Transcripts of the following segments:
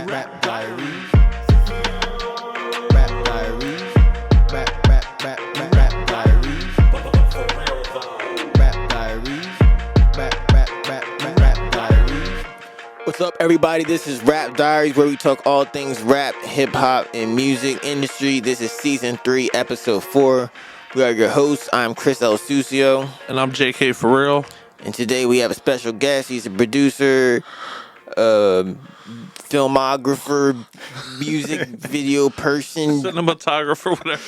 Rap Diaries. Rap Diaries. Rap Diaries. Rap Diaries. Rap Diaries. What's up, everybody? This is Rap Diaries, where we talk all things rap, hip hop, and music industry. This is season 3, episode 4. We are your hosts. I'm Chris L. Sucio. And I'm J.K.Forreal. And today we have a special guest. He's a producer, filmographer, music video person, cinematographer, whatever.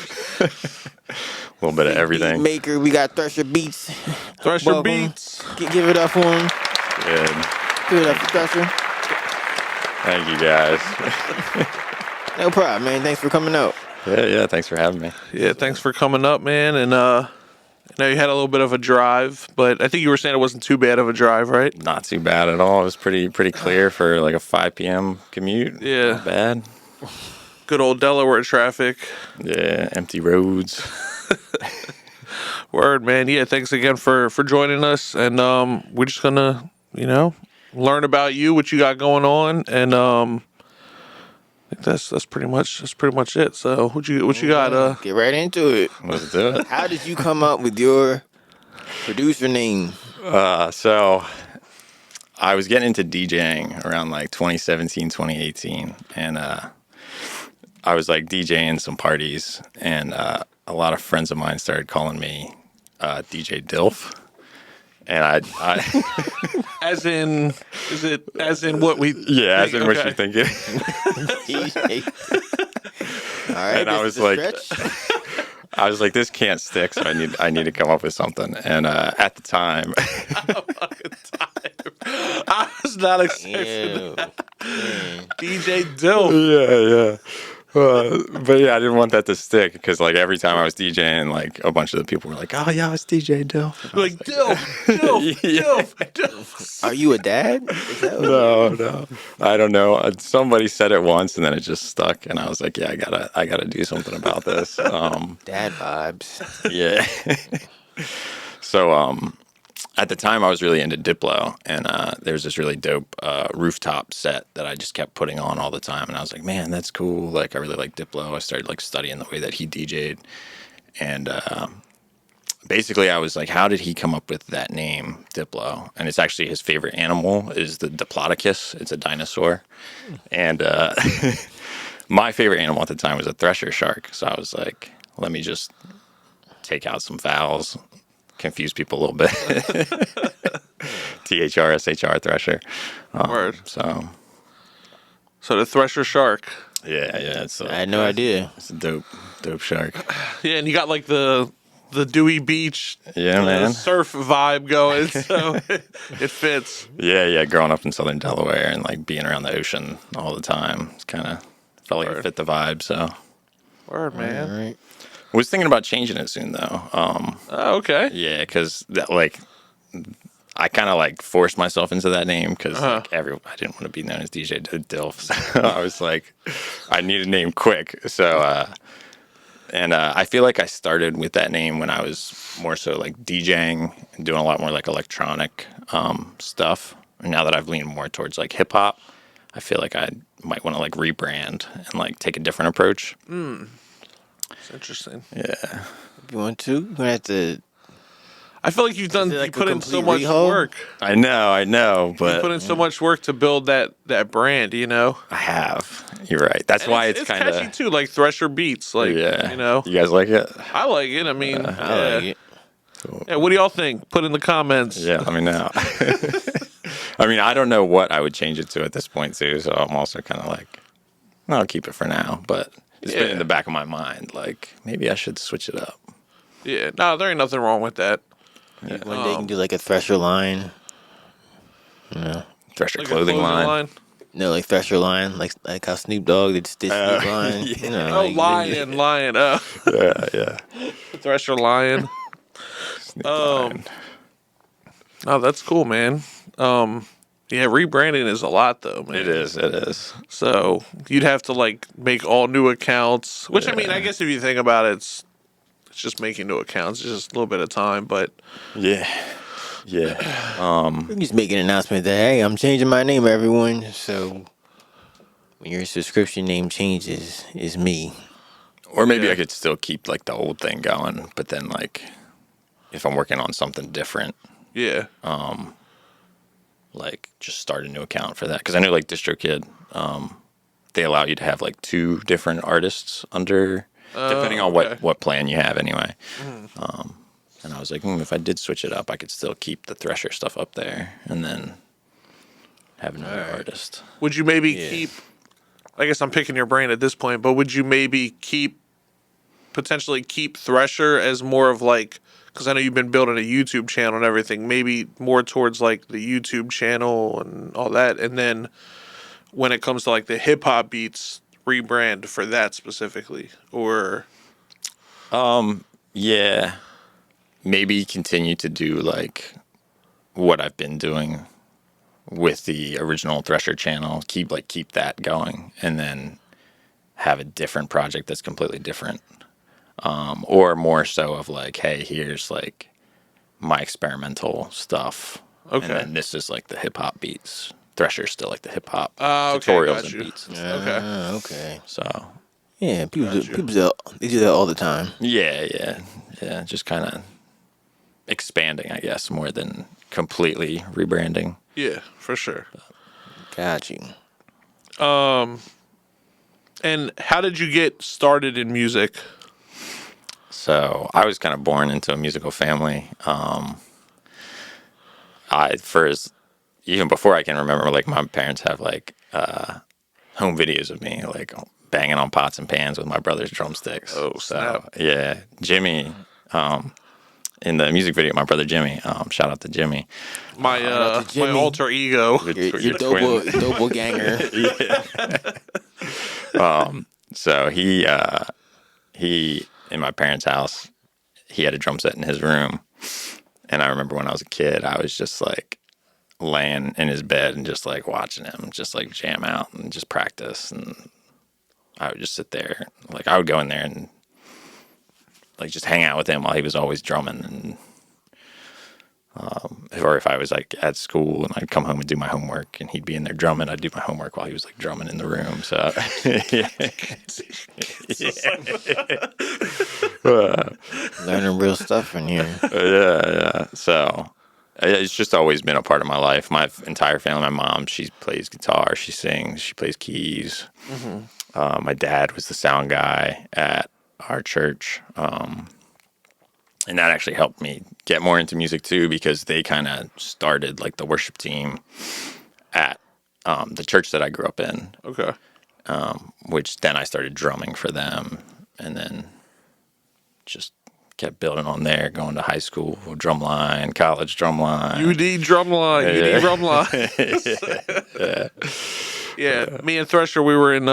A little bit of everything. Beatmaker. We got Thrshr Beats. Thrshr Welcome. Beats. Give it up for him. Good. Give it up for Thrshr. Thank you, guys. No problem, man. Thanks for coming out. Yeah. Thanks for having me. Yeah, thanks for coming up, man. And I know you had a little bit of a drive, but I think you were saying it wasn't too bad of a drive, right? Not too bad at all. It was pretty clear for like a 5 p.m. commute. Yeah. Not bad. Good old Delaware traffic. Yeah, empty roads. Word, man. Yeah, thanks again for joining us. And we're just gonna, learn about you, what you got going on, and I think that's pretty much it. So what you got? Get right into it. Let's do it. How did you come up with your producer name? So I was getting into DJing around like 2017, 2018, and I was like DJing some parties, and a lot of friends of mine started calling me DJ Dilf. And I As in, is it as in what we? yeah, as in what you're thinking. All right, And I was like, this can't stick, so I need to come up with something. And at the time, I was not expecting that. DJ Dilf. yeah. But yeah, I didn't want that to stick because like every time I was DJing, like a bunch of the people were like, "Oh yeah, I was DJ Dilf." Like Dilf. Are you a dad? Is that what No, I don't know. Somebody said it once, and then it just stuck, and I was like, "Yeah, I gotta do something about this." Dad vibes. Yeah. So at the time, I was really into Diplo, and there was this really dope rooftop set that I just kept putting on all the time, and I was like, man, that's cool. Like, I really like Diplo. I started like studying the way that he DJ'd, and basically, I was like, how did he come up with that name, Diplo? And it's actually his favorite animal is the Diplodocus. It's a dinosaur, and my favorite animal at the time was a Thrshr shark. So I was like, let me just take out some vowels. Confuse people a little bit. THRSHR Thrshr. Word. So the Thrshr shark. yeah. I had no idea. It's a dope shark. Yeah, and you got like the Dewey Beach, Yeah, man. surf vibe going, so it fits. Yeah. Growing up in Southern Delaware and like being around the ocean all the time, it's kind of felt like it fit the vibe. So Word, man. All right. I was thinking about changing it soon though. Oh, okay. Yeah, because like I kind of like forced myself into that name because like I didn't want to be known as DJ Dilf. So I was like, I need a name quick. So and I feel like I started with that name when I was more so like DJing and doing a lot more like electronic stuff. And now that I've leaned more towards like hip hop, I feel like I might want to like rebrand and like take a different approach. It's interesting. Yeah. If you want to, you're gonna have to. I feel like you like put a in so complete much rehaul? work. I know, You but put in so much work to build that brand, I have. You're right. That's And why it's it's kind catchy of too, like Thrshr Beats, like yeah. You guys like it? I like it. I mean, I like it. Yeah, what do y'all think? Put in the comments. Yeah, let me know. I mean, I don't know what I would change it to at this point too, so I'm also kind of like, I'll keep it for now, but it's been in the back of my mind, like maybe I should switch it up. Yeah, no, there ain't nothing wrong with that. One day you can do like a Thrshr line. Thrshr Like a clothing line. No, like Thrshr line, like how Snoop Dogg did Snoop line. Yeah. Oh, like, lion. Oh, Yeah. Thrshr lion. Line. Oh, that's cool, man. Yeah, rebranding is a lot though, man. It is. So you'd have to like make all new accounts, which I mean, I guess if you think about it, it's just making new accounts. It's just a little bit of time, but Yeah. We can just make an announcement that, hey, I'm changing my name, everyone. So when your subscription name changes, is me. Or maybe Yeah. I could still keep like the old thing going, but then like if I'm working on something different, Yeah. like just start a new account for that. Because I know like DistroKid, they allow you to have like 2 different artists under, depending on okay. what plan you have anyway. And I was like, if I did switch it up, I could still keep the Thrshr stuff up there and then have another artist. Would you maybe Yeah. keep? I guess I'm picking your brain at this point, but would you maybe potentially keep Thrshr as more of like? Because I know you've been building a YouTube channel and everything. Maybe more towards like the YouTube channel and all that, and then when it comes to like the hip hop beats, rebrand for that specifically, or Yeah. Maybe continue to do like what I've been doing with the original Thrshr channel, keep that going, and then have a different project that's completely different, or more so of like, hey, here's like my experimental stuff, Okay. and then this is like the hip hop beats. Thrshr's still like the hip hop okay, tutorials got and you. beats and stuff. Okay. Okay. So Yeah, people Gotcha. they do that all the time. yeah, just kind of expanding, I guess, more than completely rebranding. Yeah, for sure. Got you. And how did you get started in music? So I was kind of born into a musical family. I first, even before I can remember, like my parents have like home videos of me like banging on pots and pans with my brother's drumsticks. Oh, snap. So yeah, Jimmy. In the music video, my brother Jimmy. Shout out to Jimmy. My out to my Jimmy. alter ego. Your twin. doppelganger. So he in my parents' house, he had a drum set in his room, and I remember when I was a kid, I was just like laying in his bed and just like watching him, just like jam out and just practice, and I would just sit there, like I would go in there and like just hang out with him while he was always drumming, and or if I was like at school and I'd come home and do my homework and he'd be in there drumming, I'd do my homework while he was like drumming in the room. So Learning real stuff in here. yeah. So it's just always been a part of my life. My entire family, my mom, she plays guitar, she sings, she plays keys. My dad was the sound guy at our church. And that actually helped me get more into music too, because they kind of started like the worship team at the church that I grew up in, Okay. which then I started drumming for them, and then just kept building on there, going to high school drumline, college drumline. UD drumline. UD drumline. Yeah, me and Thrshr, we were in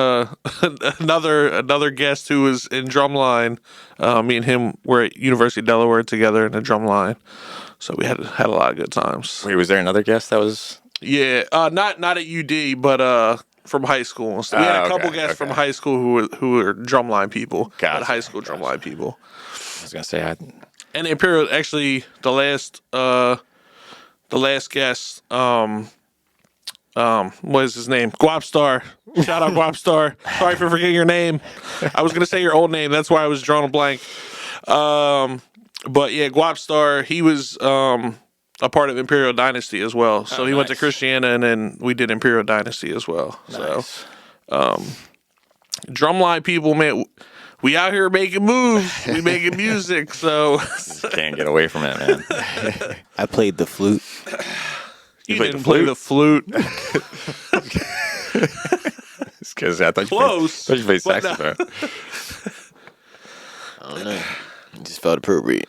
another guest who was in drumline. Me and him were at University of Delaware together in a drumline, so we had a lot of good times. Wait, was there another guest that was? Yeah, not at UD, but from high school. So we had a couple guests from high school who were drumline people, Gotcha, high school drumline people. I was gonna say And Imperial, actually, the last guest, what is his name? Guapstar. Shout out Guapstar. Sorry for forgetting your name. I was gonna say your old name. That's why I was drawing a blank. But yeah, Guapstar. He was a part of Imperial Dynasty as well. So he went to nice. Christiana, and then we did Imperial Dynasty as well. nice. So drumline people, man. We out here making moves. We making music. So Can't get away from it, man. I played the flute. you played didn't the play the flute. It's because I thought Close, you played but no. saxophone. I don't know. It just felt appropriate.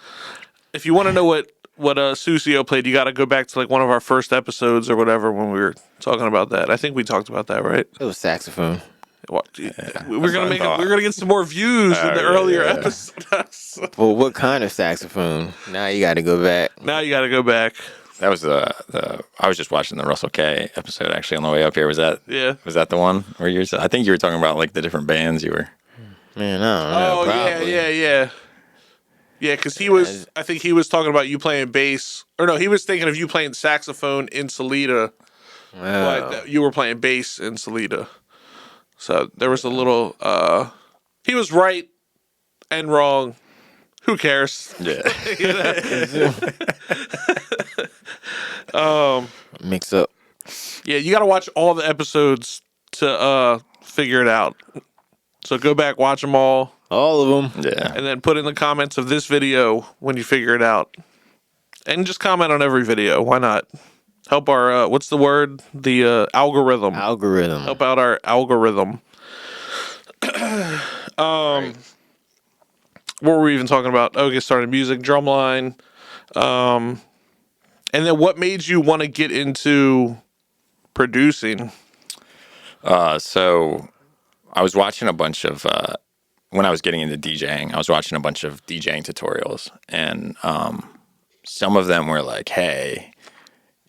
If you want to know what Sucio played, you got to go back to like one of our first episodes or whatever when we were talking about that. I think we talked about that, right? It was saxophone. We're gonna what I thought. we're gonna get some more views in the earlier episodes. Well, what kind of saxophone? Now you got to go back. Now you got to go back. That was the I was just watching the Russell K episode actually on the way up here. Was that the one where I think you were talking about like the different bands you were. Man, I don't know. Oh probably. yeah. Because I think he was talking about you playing bass, or no, he was thinking of you playing saxophone in Salida, Wow. but you were playing bass in Salida. So there was a little. He was right and wrong. Who cares? Yeah. Mix up. Yeah, you got to watch all the episodes to figure it out. So go back, watch them all, All of them. Yeah. and then put in the comments of this video when you figure it out. And just comment on every video. Why not? Help our what's the word? The algorithm. Algorithm. Help out our algorithm. What were we even talking about? Oh, get started music, drumline. And then what made you want to get into producing? So I was watching a bunch of when I was getting into DJing. I was watching a bunch of DJing tutorials, and some of them were like, "Hey,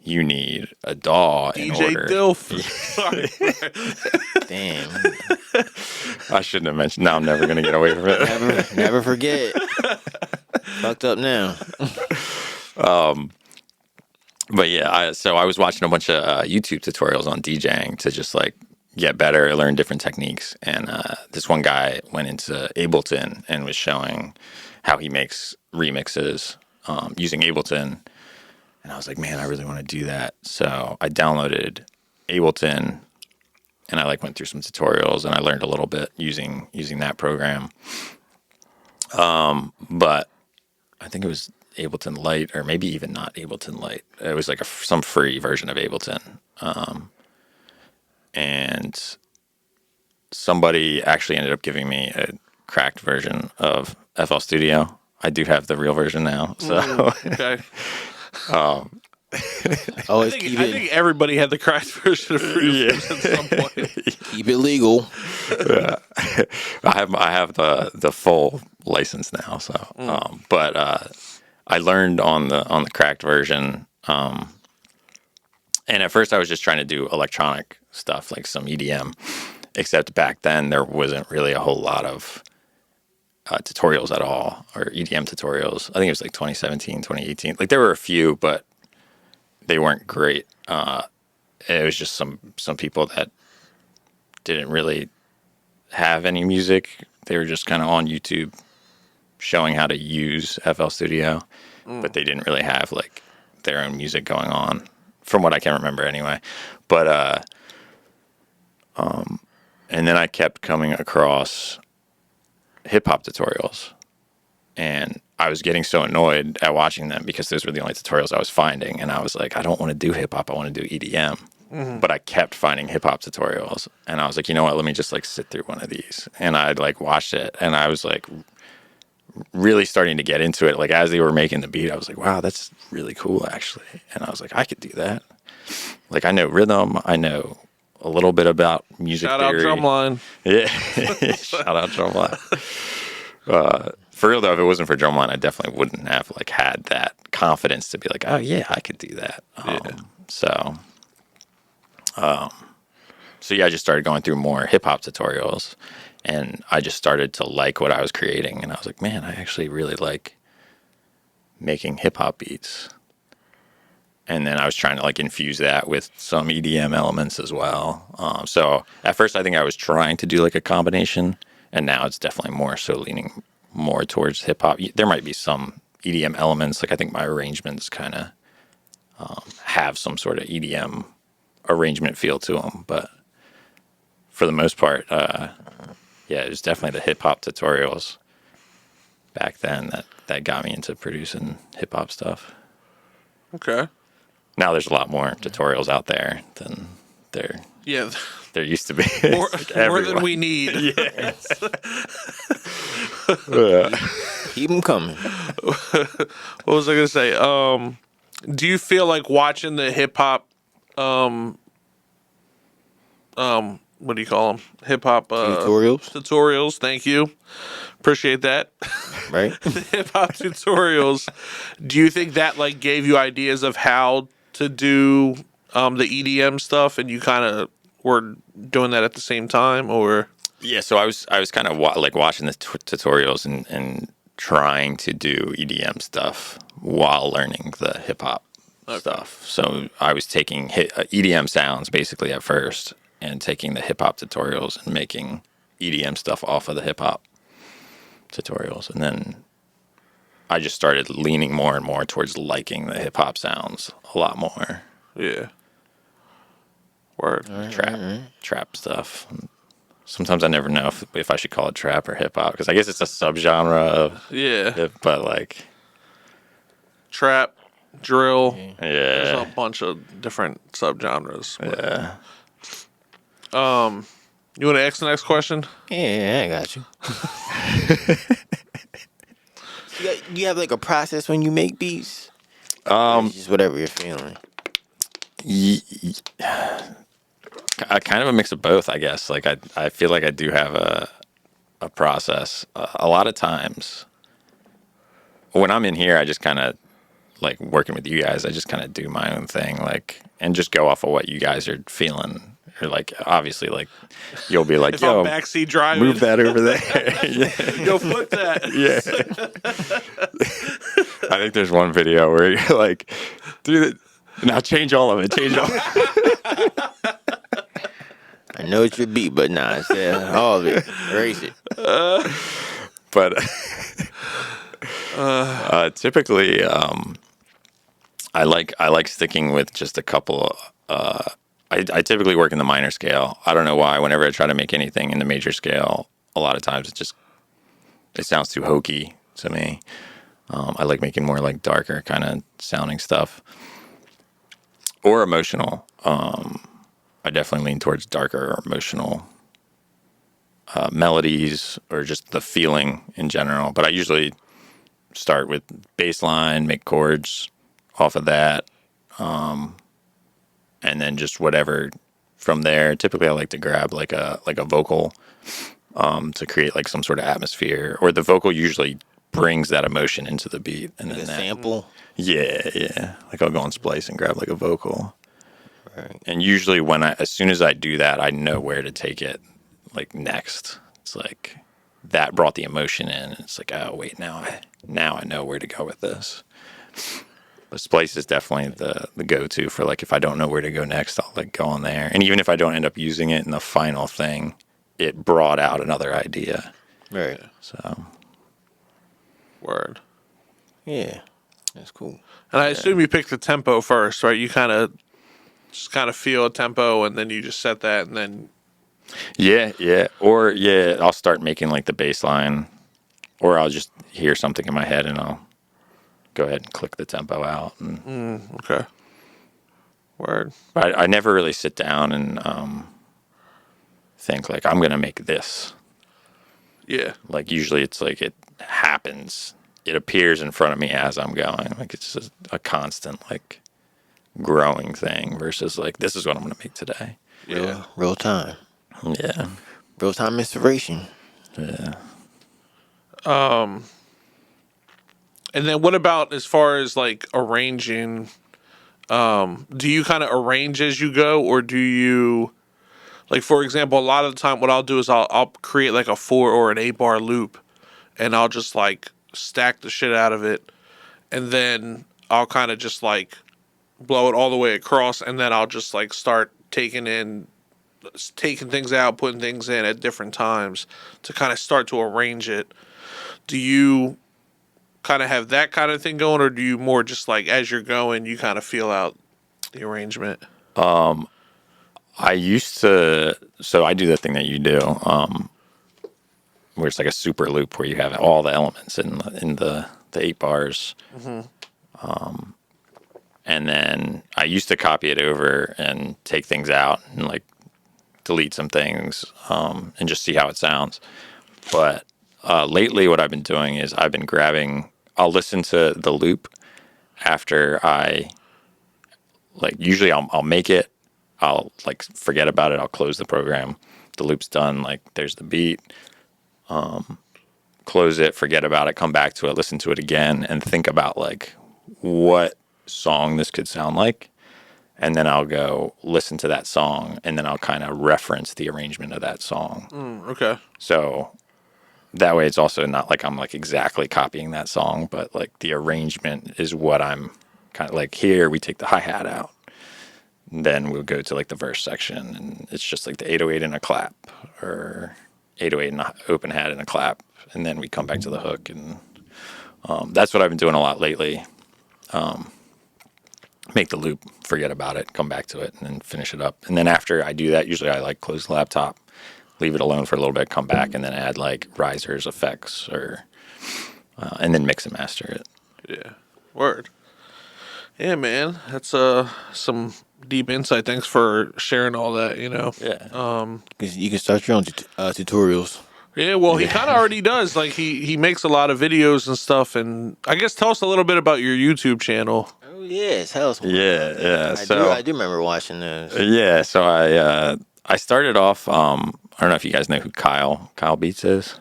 you need a DAW in DJ order." Dilf. Sorry. Damn. I shouldn't have mentioned. Now I'm never gonna get away from it. Never forget. Fucked up now. But yeah, so I was watching a bunch of YouTube tutorials on DJing to just like get better, learn different techniques. And this one guy went into Ableton and was showing how he makes remixes using Ableton. And I was like, man, I really want to do that. So I downloaded Ableton and I like went through some tutorials and I learned a little bit using that program. But I think it was Ableton Lite, or maybe even not Ableton Lite. It was like some free version of Ableton. And somebody actually ended up giving me a cracked version of FL Studio. I do have the real version now. So Okay. Always I think everybody had the cracked version of Fruity Loops at some point. keep it legal. I have the full license now. So, but I learned on the cracked version. And at first I was just trying to do electronic stuff, like some EDM, except back then there wasn't really a whole lot of tutorials at all, or EDM tutorials. I think it was like 2017, 2018. Like there were a few, but they weren't great. It was just some people that didn't really have any music. They were just kind of on YouTube showing how to use FL Studio, but they didn't really have like their own music going on, from what I can remember anyway. But and then I kept coming across hip hop tutorials, and I was getting so annoyed at watching them because those were the only tutorials I was finding, and I was like, I don't want to do hip hop, I want to do EDM. But I kept finding hip hop tutorials, and I was like, you know what? Let me just like sit through one of these, and I like watched it, and I was like really starting to get into it. Like as they were making the beat, I was like, wow, that's really cool actually. And I was like, I could do that. Like I know rhythm, I know a little bit about music Shout theory. out Drumline. Yeah, shout out Drumline. For real though, if it wasn't for Drumline, I definitely wouldn't have like had that confidence to be like, oh yeah, I could do that. So yeah, I just started going through more hip hop tutorials, and I just started to like what I was creating, and I was like, man, I actually really like making hip hop beats. And then I was trying to like infuse that with some EDM elements as well. So at first I think I was trying to do like a combination, and now it's definitely more so leaning more towards hip hop. There might be some EDM elements. Like I think my arrangements kind of have some sort of EDM arrangement feel to them, but for the most part, yeah, it was definitely the hip hop tutorials back then that got me into producing hip hop stuff. Okay. Now there's a lot more tutorials out there than there used to be. More, Like more than we need. Yes. Keep them coming. What was I gonna say? Do you feel like watching the hip hop, what do you call them? Hip hop Tutorials? Tutorials. Thank you. Appreciate that. Right? The hip hop tutorials. Do you think that like gave you ideas of how to do the EDM stuff, and you kind of were doing that at the same time, or? Yeah, so I was kind of like watching the tutorials and trying to do EDM stuff while learning the hip hop stuff. So I was taking EDM sounds basically at first, and taking the hip hop tutorials and making EDM stuff off of the hip hop tutorials. And then I just started leaning more and more towards liking the hip hop sounds a lot more. Yeah. Word. Trap stuff. Sometimes I never know if I should call it trap or hip hop, because I guess it's a subgenre of hip, but like trap, drill. Yeah. There's a bunch of different subgenres. Yeah. You want to ask the next question? Yeah, I got you. Do you have like a process when you make beats? Or it's just whatever you're feeling. Kind of a mix of both, I guess. Like I feel like I do have a process. A lot of times when I'm in here, I just kind of like working with you guys. I just kind of do my own thing, like, and just go off of what you guys are feeling. Or like, obviously, like you'll be like, if "Yo, I'm backseat driving, move that over there." Yo, flip that. Yeah. I think there's one video where you're like, "Dude, now change all of it. Change all." I know it's your beat, but nah, it's all of it. Erase it. But typically, I like sticking with just a couple. I typically work in the minor scale. I don't know why. Whenever I try to make anything in the major scale, a lot of times it sounds too hokey to me. I like making more like darker kind of sounding stuff or emotional. I definitely lean towards darker or emotional melodies or just the feeling in general. But I usually start with bass line, make chords off of that, and then just whatever from there. Typically, I like to grab like a vocal to create like some sort of atmosphere, or the vocal usually brings that emotion into the beat. And Like then a sample. Yeah. Like I'll go on Splice and grab like a vocal. Right. And usually as soon as I do that, I know where to take it like next. It's like that brought the emotion in. It's like, oh wait, now I know where to go with this. But Splice is definitely the go-to for like, if I don't know where to go next, I'll like go on there. And even if I don't end up using it in the final thing, it brought out another idea. Right. So. Word. Yeah. That's cool. And I assume you picked the tempo first, right? You just kind of feel a tempo, and then you just set that, and then. Yeah. Or I'll start making like the bass line, or I'll just hear something in my head and I'll go ahead and click the tempo out. And Okay. Word. I never really sit down and think like, I'm gonna make this. Yeah. Like usually it's like it happens. It appears in front of me as I'm going. Like it's just a constant like growing thing versus like, this is what I'm gonna make today. Yeah. Real time. Yeah. Real time inspiration. Yeah. And then what about as far as like arranging? Do you kind of arrange as you go, or do you, like, for example, a lot of the time what I'll do is I'll create like a 4 or an 8 bar loop, and I'll just like stack the shit out of it, and then I'll kind of just like blow it all the way across, and then I'll just like start taking things out, putting things in at different times to kind of start to arrange it. Do you kind of have that kind of thing going, or do you more just like as you're going, you kind of feel out the arrangement? I used to, so I do the thing that you do, where it's like a super loop where you have all the elements in the 8 bars. Mm-hmm. And then I used to copy it over and take things out and like delete some things and just see how it sounds. But lately what I've been doing is I'll listen to the loop after usually I'll make it. I'll like forget about it. I'll close the program. The loop's done. Like there's the beat. Close it, forget about it, come back to it, listen to it again, and think about like what song this could sound like. And then I'll go listen to that song, and then I'll kind of reference the arrangement of that song. Okay. So that way it's also not like I'm like exactly copying that song, but like the arrangement is what I'm kind of like, here we take the hi-hat out. then we'll go to like the verse section, and it's just like the 808 and a clap, or 808 and an open hat and a clap, and then we come back to the hook, and that's what I've been doing a lot lately. Make the loop, forget about it, come back to it, and then finish it up. And then after I do that, usually I like close the laptop, leave it alone for a little bit, come back, and then add like risers, effects, or and then mix and master it. Yeah. Word. Yeah, man. That's some deep insight. Thanks for sharing all that, you know. Yeah. You can start your own tutorials. Yeah, well, he kind of already does. Like, he makes a lot of videos and stuff. And I guess tell us a little bit about your YouTube channel. Oh yes, hell Yeah. I do remember watching those. Yeah. So I started off. I don't know if you guys know who Kyle Beats is.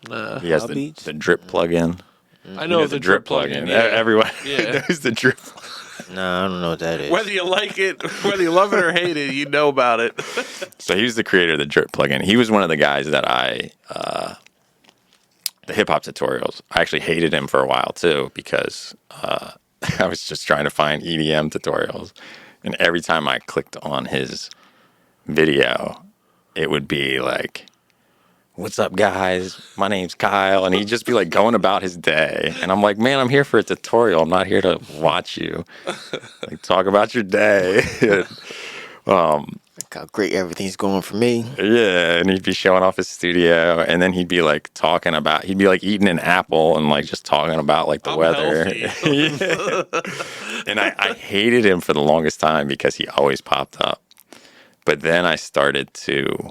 He has Kyle Beats? the drip plugin. I know the drip plugin. Yeah. Everyone Yeah. knows the drip. Nah, I don't know what that is. Whether you like it, whether you love it or hate it, you know about it. So he was the creator of the drip plugin. He was one of the guys that the hip hop tutorials. I actually hated him for a while too, because I was just trying to find EDM tutorials, and every time I clicked on his video, it would be like, "What's up, guys? My name's Kyle," and he'd just be like going about his day, and I'm like, "Man, I'm here for a tutorial. I'm not here to watch you. Like, talk about your day." Look how great everything's going for me. Yeah, and he'd be showing off his studio, and then he'd be like he'd be like eating an apple and like just talking about like the I'm weather. healthy. And I hated him for the longest time because he always popped up. But then I started to,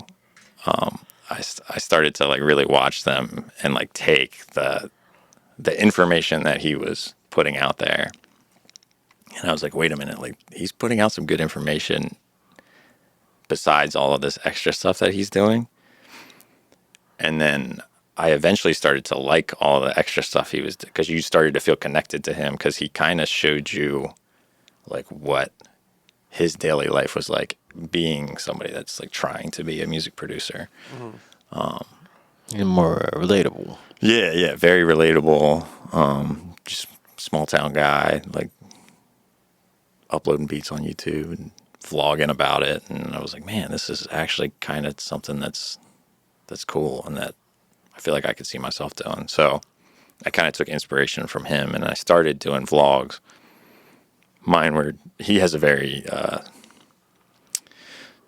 I started to like really watch them and like take the information that he was putting out there, and I was like, wait a minute, like he's putting out some good information besides all of this extra stuff that he's doing. And then I eventually started to like all the extra stuff he was, because you started to feel connected to him, because he kind of showed you like what his daily life was like, being somebody that's like trying to be a music producer. And more relatable. Yeah, very relatable. Just small town guy, like uploading beats on YouTube and vlogging about it. And I was like, man, this is actually kind of something that's cool, and that I feel like I could see myself doing. So I kind of took inspiration from him, and I started doing vlogs. Mine were, he has a very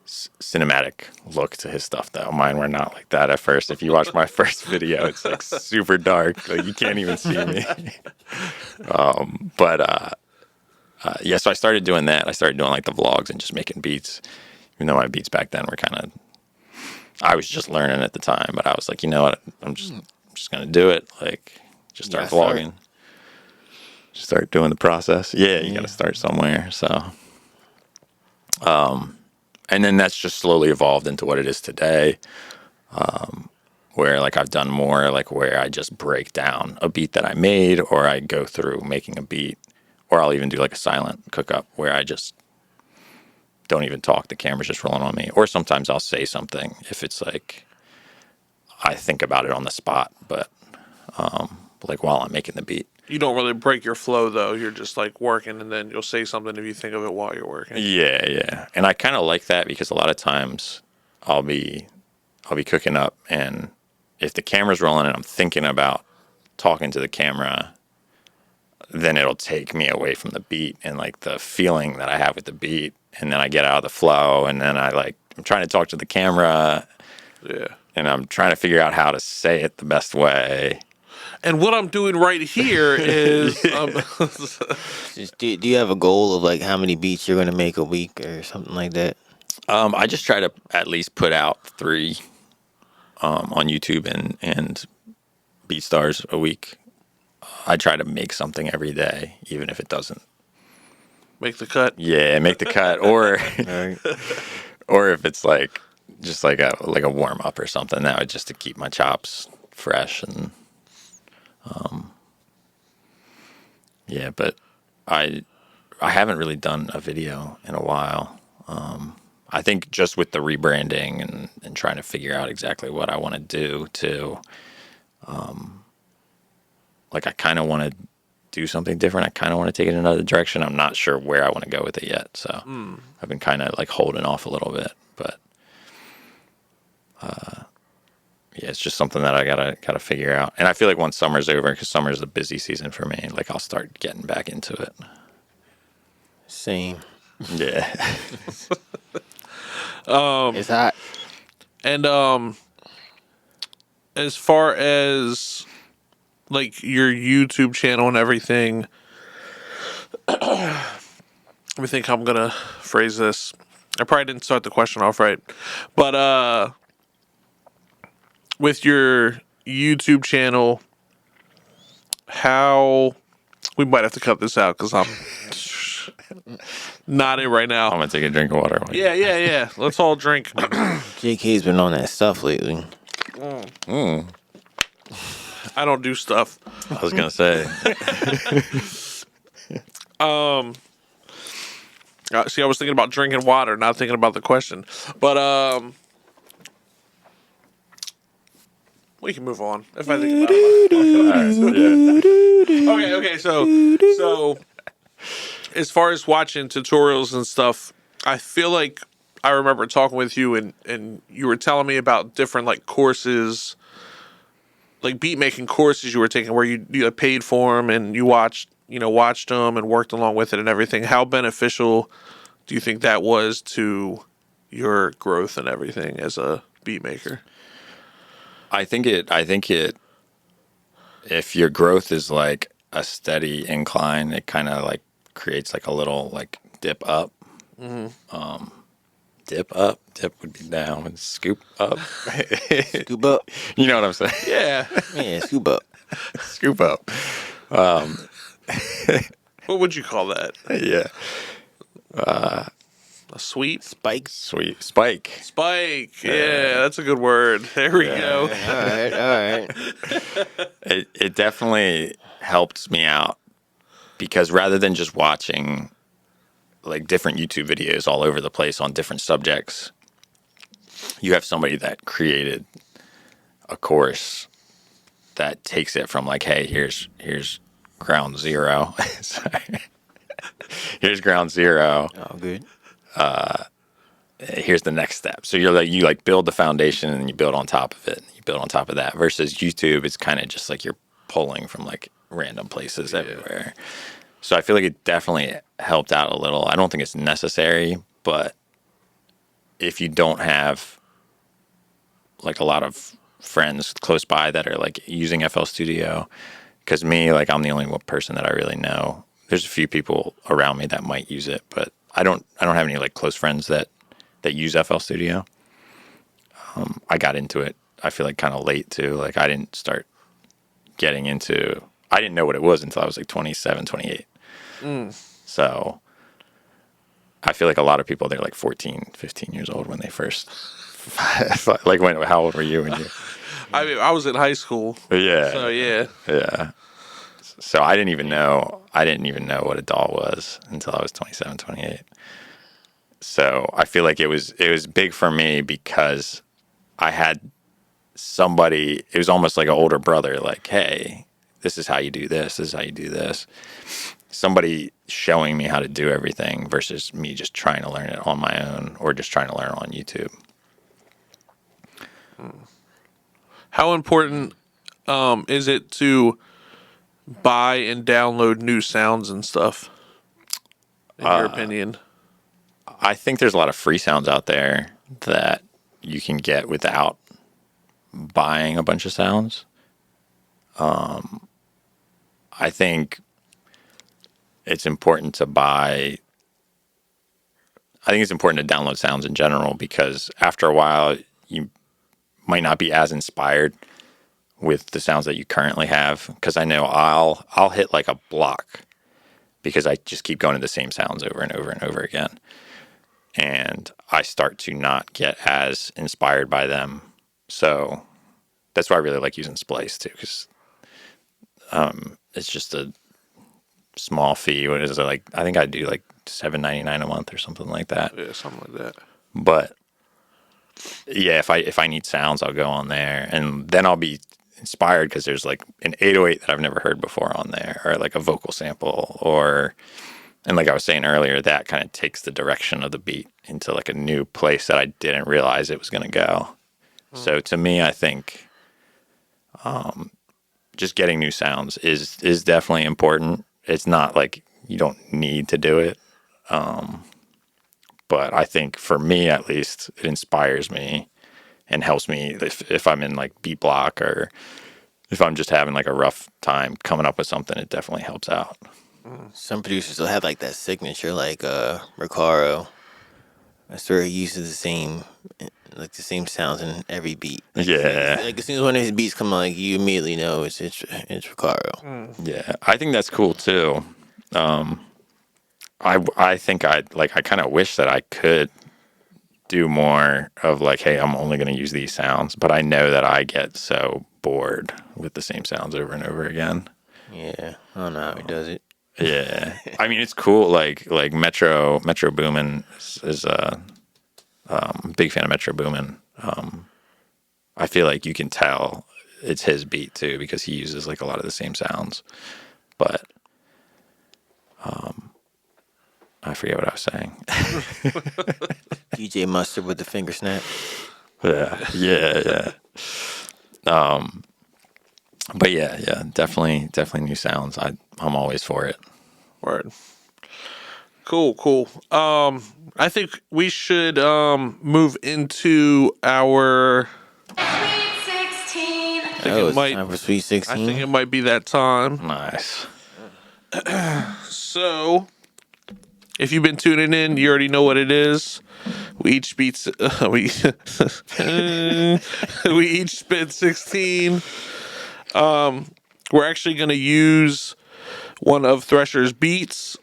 cinematic look to his stuff, though. Mine were not like that at first. If you watch my first video, it's like super dark. Like you can't even see me. Yeah, so I started doing that. I started doing like the vlogs and just making beats. Even though my beats back then were kind of, I was just learning at the time, but I was like, you know what, I'm just gonna do it. Like, just start vlogging. Just start doing the process. Yeah, you gotta start somewhere. So, and then that's just slowly evolved into what it is today. Where like I've done more like where I just break down a beat that I made, or I go through making a beat, or I'll even do like a silent cook up where I just don't even talk. The camera's just rolling on me. Or sometimes I'll say something if it's like I think about it on the spot, but like while I'm making the beat. You don't really break your flow, though. You're just like working, and then you'll say something if you think of it while you're working. Yeah. And I kind of like that, because a lot of times I'll be cooking up, and if the camera's rolling and I'm thinking about talking to the camera, then it'll take me away from the beat and like the feeling that I have with the beat. And then I get out of the flow, and then I'm trying to talk to the camera. Yeah. And I'm trying to figure out how to say it the best way. And what I'm doing right here is, Do you have a goal of like how many beats you're gonna make a week or something like that? I just try to at least put out 3 on YouTube and BeatStars a week. I try to make something every day, even if it doesn't make the cut. Yeah, make the cut, or Right. or if it's like just like a warm up or something, that would just to keep my chops fresh. And yeah, but I haven't really done a video in a while. I think just with the rebranding and trying to figure out exactly what I want to do to, like I kind of want to do something different. I kind of want to take it in another direction. I'm not sure where I want to go with it yet. So I've been kind of like holding off a little bit, but yeah, it's just something that I gotta figure out. And I feel like once summer's over, because summer's the busy season for me, like I'll start getting back into it. Same. Yeah. It's hot. And as far as like your YouTube channel and everything, let me think how I'm gonna phrase this. I probably didn't start the question off right, but with your YouTube channel, how we might have to cut this out because I'm not it right now. I'm going to take a drink of water. Yeah. Let's all drink. JK's been on that stuff lately. I don't do stuff. I was going to say. See, I was thinking about drinking water, not thinking about the question. But we can move on if I think about it. Okay. So as far as watching tutorials and stuff, I feel like I remember talking with you and you were telling me about different like courses, like beat making courses you were taking where you paid for them and you watched them and worked along with it and everything. How beneficial do you think that was to your growth and everything as a beat maker? I think it, if your growth is like a steady incline, it kind of like creates like a little like dip up. Dip up, dip would be down, and scoop up. Scoop up. You know what I'm saying? Yeah. Yeah, scoop up. Scoop up. What would you call that? Yeah. A sweep? Spikes. Sweet. Spike. Spike. Yeah, that's a good word. There we go. All right. It definitely helped me out because rather than just watching like different YouTube videos all over the place on different subjects, you have somebody that created a course that takes it from like, hey, here's ground zero. Sorry. Here's ground zero. Oh, good. Here's the next step. So you build the foundation and you build on top of it. You build on top of that. Versus YouTube, it's kind of just like you're pulling from like random places everywhere. So I feel like it definitely helped out a little. I don't think it's necessary, but if you don't have like a lot of friends close by that are like using FL Studio, because me, like I'm the only one person that I really know. There's a few people around me that might use it, but I don't have any like close friends that use FL Studio. I got into it, I feel like kind of late too. Like I didn't start getting into, I didn't know what it was until I was like 27, 28. So I feel like a lot of people, they're like 14, 15 years old when they first, like how old were you when you? I mean, I was in high school. Yeah. So yeah. Yeah. So I didn't even know what a DAW was until I was 27, 28. So I feel like it was big for me because I had somebody, it was almost like an older brother, like, hey, this is how you do this. This is how you do this. Somebody showing me how to do everything versus me just trying to learn it on my own or just trying to learn it on YouTube. How important is it to buy and download new sounds and stuff, in your opinion? I think there's a lot of free sounds out there that you can get without buying a bunch of sounds. I think it's important to buy. I think it's important to download sounds in general because after a while you might not be as inspired with the sounds that you currently have. Because I know I'll hit like a block because I just keep going to the same sounds over and over and over again. And I start to not get as inspired by them. So that's why I really like using Splice too, because it's just a small fee. What is it, like? I think I do like $7.99 a month or something like that. Yeah, something like that. But yeah, if I need sounds, I'll go on there, and then I'll be inspired because there's like an 808 that I've never heard before on there, or like a vocal sample, and like I was saying earlier, that kind of takes the direction of the beat into like a new place that I didn't realize it was going to go. So to me, I think just getting new sounds is definitely important. It's not like you don't need to do it. But I think for me, at least, it inspires me and helps me if I'm in like beat block, or if I'm just having like a rough time coming up with something, it definitely helps out. Some producers will have like that signature, like Recaro. I swear he uses the same sounds in every beat. Yeah. Like as soon as one of his beats come on, like you immediately know it's Recaro. Yeah, I think that's cool too. I think I kind of wish that I could do more of like, hey, I'm only going to use these sounds, but I know that I get so bored with the same sounds over and over again. Yeah, I don't know how he does it. Yeah, I mean it's cool. Like Metro Boomin is big fan of Metro Boomin. I feel like you can tell it's his beat too because he uses like a lot of the same sounds, but I forget what I was saying. DJ Mustard with the finger snap. Yeah. But yeah, definitely new sounds. I'm always for it. Word. Cool. I think we should move into our. Sweet 16. It's time for Sweet 16. I think it might be that time. Nice. So, if you've been tuning in, you already know what it is. We each we each spit 16. We're actually going to use one of Thrshr's beats.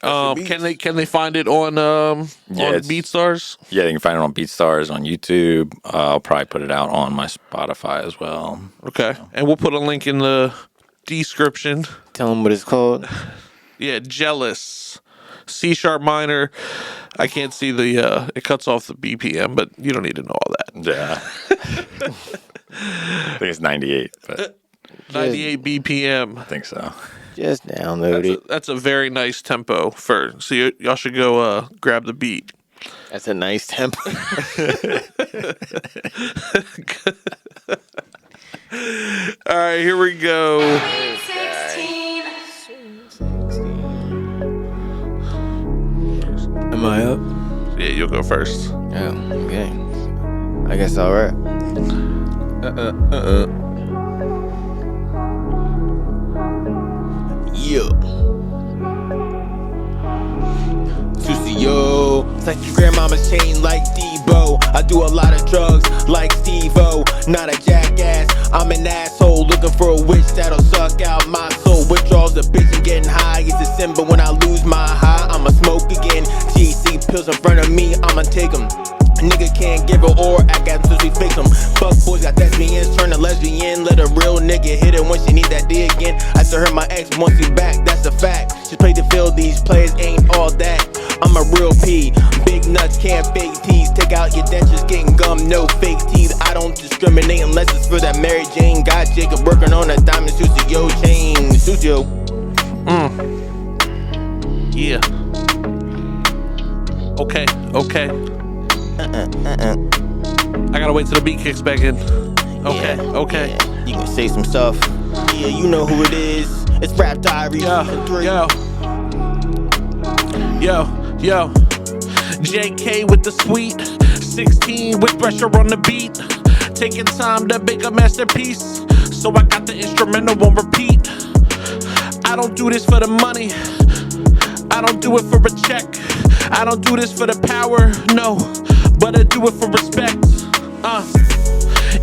Can they find it on BeatStars? Yeah, they can find it on BeatStars on YouTube. I'll probably put it out on my Spotify as well. Okay, and we'll put a link in the description. Tell them what it's called. Yeah, Jealous. C# minor. I can't see the it cuts off the BPM, but you don't need to know all that. Yeah. I think it's 98, but 98 BPM. I think so. Just download it. That's a very nice tempo so y'all should go grab the beat. That's a nice tempo. All right, here we go. 16. Am I up? Yeah, you'll go first. Oh, okay. I guess I'll rap. Yeah. Sucio. It's like your grandmama's chain like Debo. I do a lot of drugs like Steve-O. Not a jackass, I'm an asshole. Looking for a witch that'll suck out my soul. Withdrawals a bitch and getting high. It's December when I lose my high. I'ma smoke again. THC pills in front of me, I'ma take them. A nigga can't give her or act at him so she fix him. Fuck boys got lesbians, turn a lesbian. Let a real nigga hit her when she need that D again. I still heard my ex wants you back, that's a fact. She played the field, these players ain't all that. I'm a real P, big nuts, can't fake teeth. Take out your dentures, getting gum, no fake teeth. I don't discriminate unless it's for that Mary Jane. Got Jacob working on a diamond Sucio chain. Sucio. Yeah. Okay. I gotta wait till the beat kicks back in. Okay. Yeah. You can say some stuff. Yeah, you know who it is. It's Rap Diaries. Yo. JK with the sweet 16 with Thrshr on the beat. Taking time to make a masterpiece. So I got the instrumental on repeat. I don't do this for the money. I don't do it for a check. I don't do this for the power, no, but I do it for respect.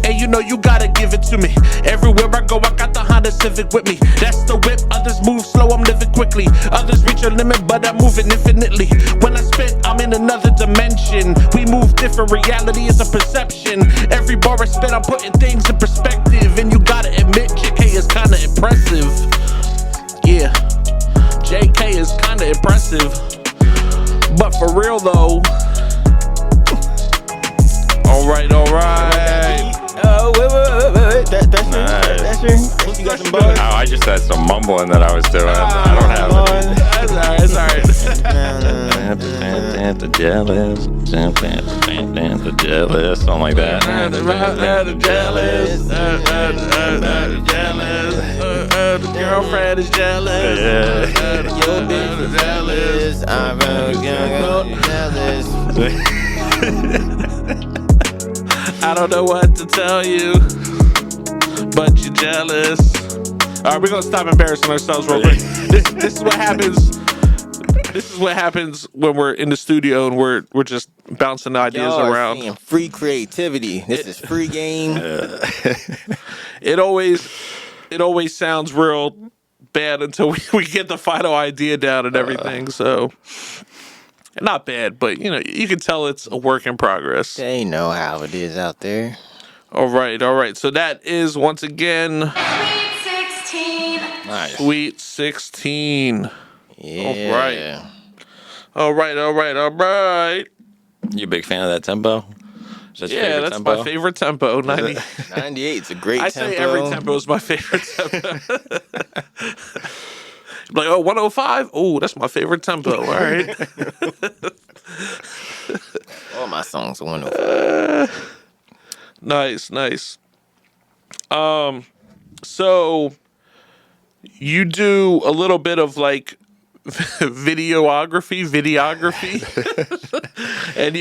And you know you gotta give it to me. Everywhere I go, I got the Honda Civic with me. That's the whip, others move slow, I'm living quickly. Others reach a limit, but I'm moving infinitely. When I spit, I'm in another dimension. We move different, reality is a perception. Every bar I spit, I'm putting things in perspective. And you gotta admit, JK is kinda impressive. Yeah, JK is kinda impressive. But for real though, alright. Oh, wait. That's You got some bars? Oh, I just had some mumbling that I was doing. I don't have it. That's all right. Jealous, jealous, something like that. The girlfriend is jealous. Your bitch is jealous. I'm jealous. I don't know what to tell you, but you're jealous. All right, we're gonna stop embarrassing ourselves real quick. This is what happens. This is what happens when we're in the studio and we're just bouncing ideas Y'all around. are seeing free creativity. This is free game. It always sounds real bad until we get the final idea down and everything. So not bad, but you can tell it's a work in progress. They know how it is out there. All right. So that is once again Sweet 16. Nice. Sweet 16. Yeah. All right. You a big fan of that tempo? Is that your Yeah, favorite that's tempo? my favorite tempo. 90. 98 is a great I tempo. say every tempo is my favorite tempo. Like, 105? Oh, that's my favorite tempo. All right. All my songs are 105. Nice. So you do a little bit of like videography, and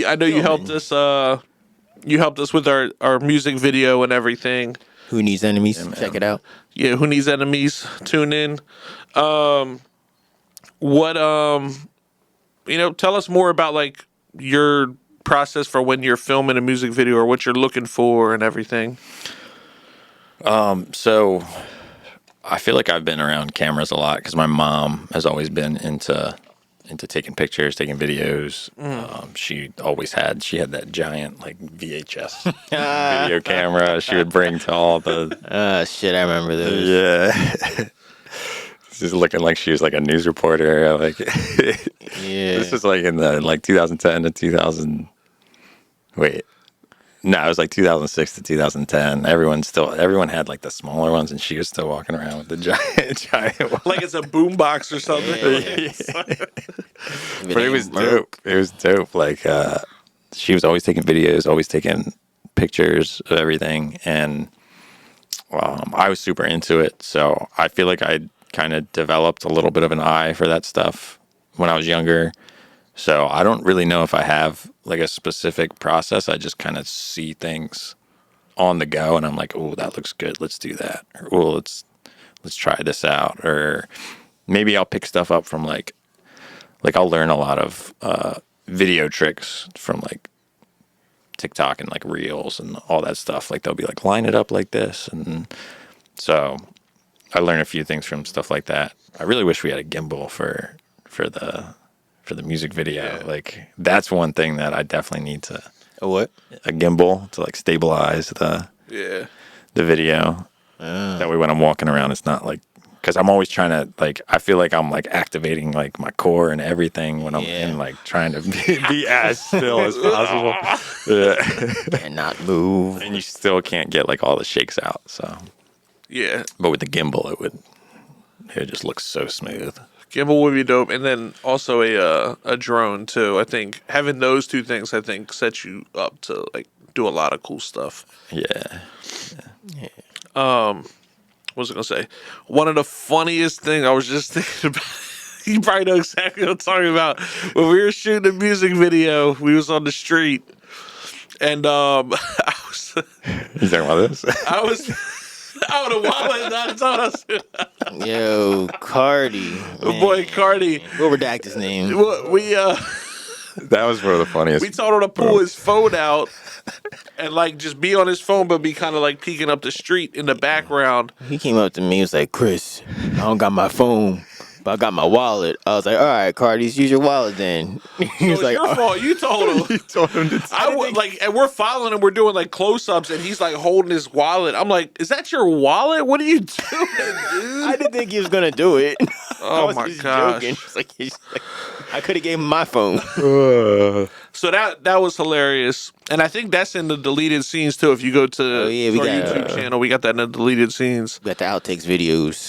I know you helped us. You helped us with our music video and everything. Who Needs Enemies? Check it out. Yeah, Who Needs Enemies? Tune in. Tell us more about like your process for when you're filming a music video or what you're looking for and everything. So I feel like I've been around cameras a lot because my mom has always been into taking pictures, taking videos. She had that giant like VHS video camera she would bring to all the Shit, I remember those. yeah. She's looking like she was like a news reporter. Like Yeah. this is like in the like 2010 to 2000. Wait. No, it was like 2006 to 2010. Everyone had like the smaller ones, and she was still walking around with the giant one. Like it's a boombox or something. But it was dope. It was dope. Like she was always taking videos, always taking pictures of everything, and I was super into it. So I feel like I kind of developed a little bit of an eye for that stuff when I was younger. So I don't really know if I have like a specific process. I just kind of see things on the go, and I'm like, "Oh, that looks good. Let's do that." Or, "Oh, let's try this out." Or maybe I'll pick stuff up from like I'll learn a lot of video tricks from like TikTok and like Reels and all that stuff. Like they'll be like, "Line it up like this," and so I learn a few things from stuff like that. I really wish we had a gimbal for the music video. Yeah. Like that's one thing that I definitely need to A what? a gimbal to like stabilize the video. That way when I'm walking around it's not like, because I'm always trying to like, I feel like I'm like activating like my core and everything when I'm in like trying to be as still as possible. Yeah. And not move. And you still can't get like all the shakes out. So Yeah. but with the gimbal it would just look so smooth. Gimbal would be dope, and then also a drone too. I think having those two things, sets you up to like do a lot of cool stuff. Yeah. What was I gonna say? One of the funniest things I was just thinking about. You probably know exactly what I'm talking about. When we were shooting a music video, we was on the street, and I was. You talking about this? I was. I don't know why that's what I was. Yo, Cardi. Boy, Cardi. We'll redact his name. We That was one of the funniest. we told him to pull his phone out and like just be on his phone, but be kind of like peeking up the street in the background. He came up to me. He was like, "Chris, I don't got my phone, but I got my wallet." I was like, "All right, Cardi, use your wallet then." He was It's like, your fault. You told him. You told him to I would like, and we're following him. We're doing like close-ups, and he's like holding his wallet. I'm like, "Is that your wallet? What are you doing, dude?" I didn't think he was gonna do it. I Oh was my just gosh. joking. He's like, I could have gave him my phone. So that was hilarious, and I think that's in the deleted scenes too. If you go to Oh, yeah, we our got, YouTube channel, we got that in the deleted scenes. We got the outtakes videos.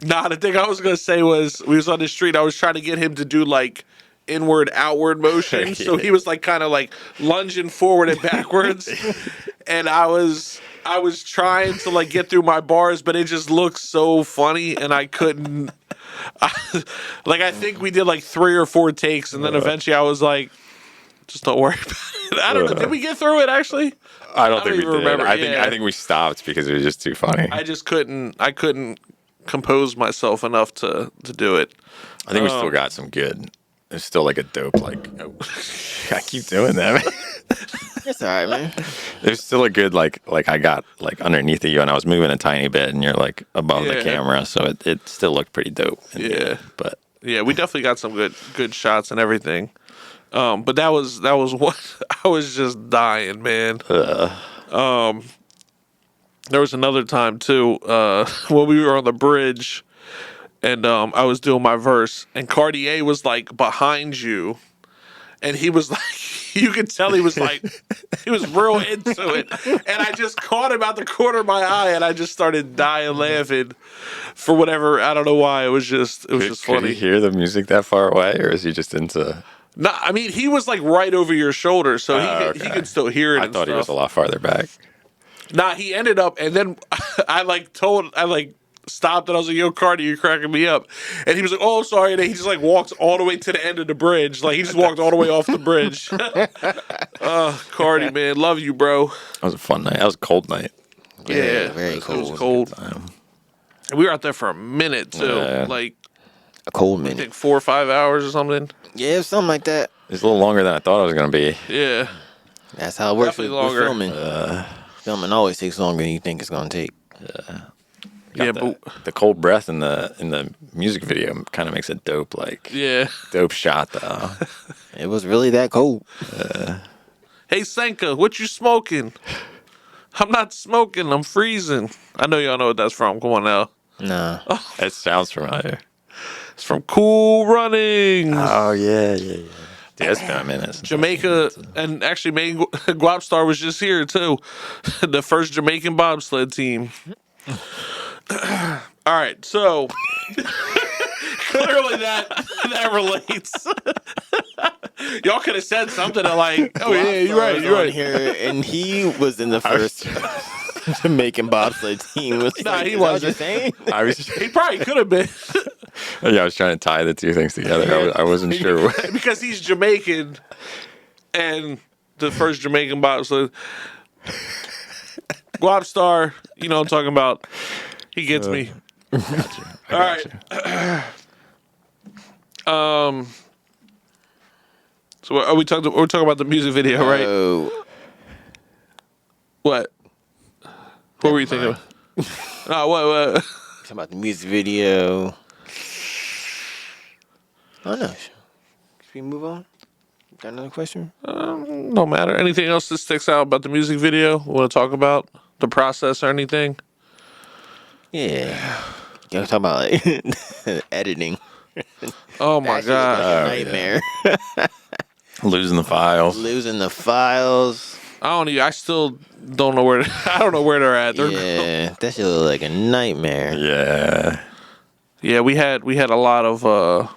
Nah, the thing I was gonna say was we was on the street. I was trying to get him to do like inward outward motion, so he was like kind of like lunging forward and backwards, and I was trying to like get through my bars, but it just looked so funny, and I couldn't. I think we did like 3 or 4 takes, and then eventually I was like, just don't worry about it. I don't know. Did we get through it actually? I don't think we even did. remember. I think we stopped because it was just too funny. I just couldn't. I couldn't compose myself enough to do it. I think we still got some good. There's still like a dope I keep doing that, man. It's all right, man. There's still a good like I got like underneath of you and I was moving a tiny bit and you're like above the camera, so it still looked pretty dope. But yeah, we definitely got some good shots and everything. But that was what I was just dying, man. There was another time too when we were on the bridge, and I was doing my verse, and Cartier was like behind you, and he was like, you could tell he was like, he was real into it, and I just caught him out the corner of my eye, and I just started dying laughing for whatever, I don't know why. It was just funny. Could he hear the music that far away, or is he just into? No, I mean he was like right over your shoulder, so he could still hear it. I thought he was a lot farther back. Nah, he ended up, and then I stopped, and I was like, "Yo, Cardi, you're cracking me up," and he was like, "Oh, sorry," and then he just like walks all the way to the end of the bridge, like he just walked all the way off the bridge. Cardi, man, love you, bro. That was a fun night. That was a cold night. Yeah, very it cold. was cold. And we were out there for a minute too, like A cold I minute. think 4 or 5 hours or something. Yeah, something like that. It's a little longer than I thought it was gonna be. Yeah, That's how it works with Definitely filming. longer. Filming always takes longer than you think it's gonna take. yeah, the, but the cold breath in the music video kind of makes it dope. Like yeah. dope shot though. It was really that cold. Hey, Senka, what you smoking? I'm not smoking. I'm freezing. I know y'all know what that's from. Come on now. Nah. It sounds familiar. It's from Cool Runnings. Oh yeah. Dude, that's been a minute. Jamaica, and actually, Maine Guapstar was just here too. The first Jamaican bobsled team. All right, so clearly that relates. Y'all could have said something like, "Oh yeah, you're right, was you're on right." Here, and he was in the first Jamaican bobsled team. Nah, he is that what wasn't. you're saying? I was, He probably could have been I was trying to tie the two things together. I wasn't sure. because he's Jamaican, and the first Jamaican bobsled. Guapstar, you know what I'm talking about. He gets me. Gotcha. All right. So are we talking? We're talking about the music video, right? Oh, What? What were you thinking? No, what? talking about the music video. Oh no. Should we move on? Got another question? No matter. Anything else that sticks out about the music video? Want to talk about the process or anything? Yeah. You talk about like editing. Oh my That shit was god! like a nightmare. Losing the files. Losing the files. I still don't know where. I don't know where they're at. Yeah, that shit look like a nightmare. Yeah. Yeah, we had a lot of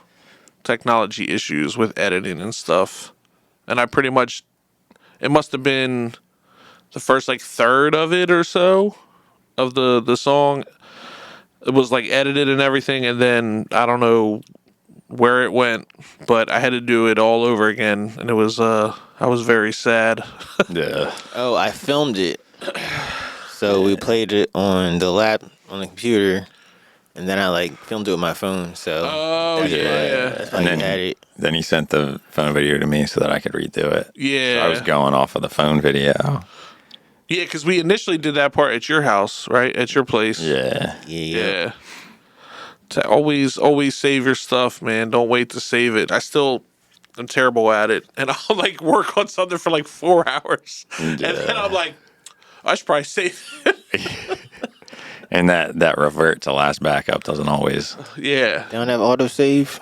technology issues with editing and stuff, and I pretty much it must have been the first like third of it or so of the song. It was like edited and everything, and then I don't know where it went, but I had to do it all over again, and it was I was very sad. Yeah. Oh, I filmed it. So we played it on the computer, and then I like filmed it with my phone. So Oh that's yeah, that's why you had it. Then he sent the phone video to me so that I could redo it. yeah. So I was going off of the phone video. Yeah, because we initially did that part at your house, right? At your place. Yeah. Yeah. To always save your stuff, man. Don't wait to save it. I still am terrible at it, and I'll like work on something for like 4 hours, and then I'm like, I should probably save it. And that revert to last backup doesn't always. Yeah, They don't have autosave.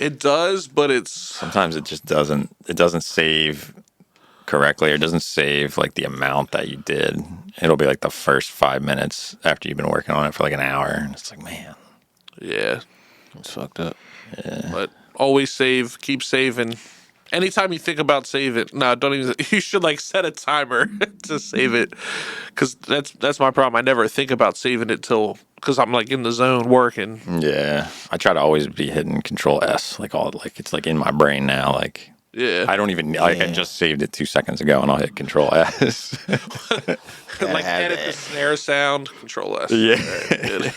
It does, but it's Sometimes it just doesn't. It doesn't save correctly, or it doesn't save like the amount that you did. It'll be like the first 5 minutes after you've been working on it for like an hour, and it's like, man, yeah. It's fucked up. But always save, keep saving. Anytime you think about save it, no, don't even. You should like set a timer to save it, because that's my problem. I never think about saving it till because I'm like in the zone working. yeah. I try to always be hitting Control S, like all like it's like in my brain now. Like Yeah, I don't even like I Yeah. just saved it 2 seconds ago, and I'll hit Control S. like have edit that. the snare sound. Control S. Yeah. All right, good.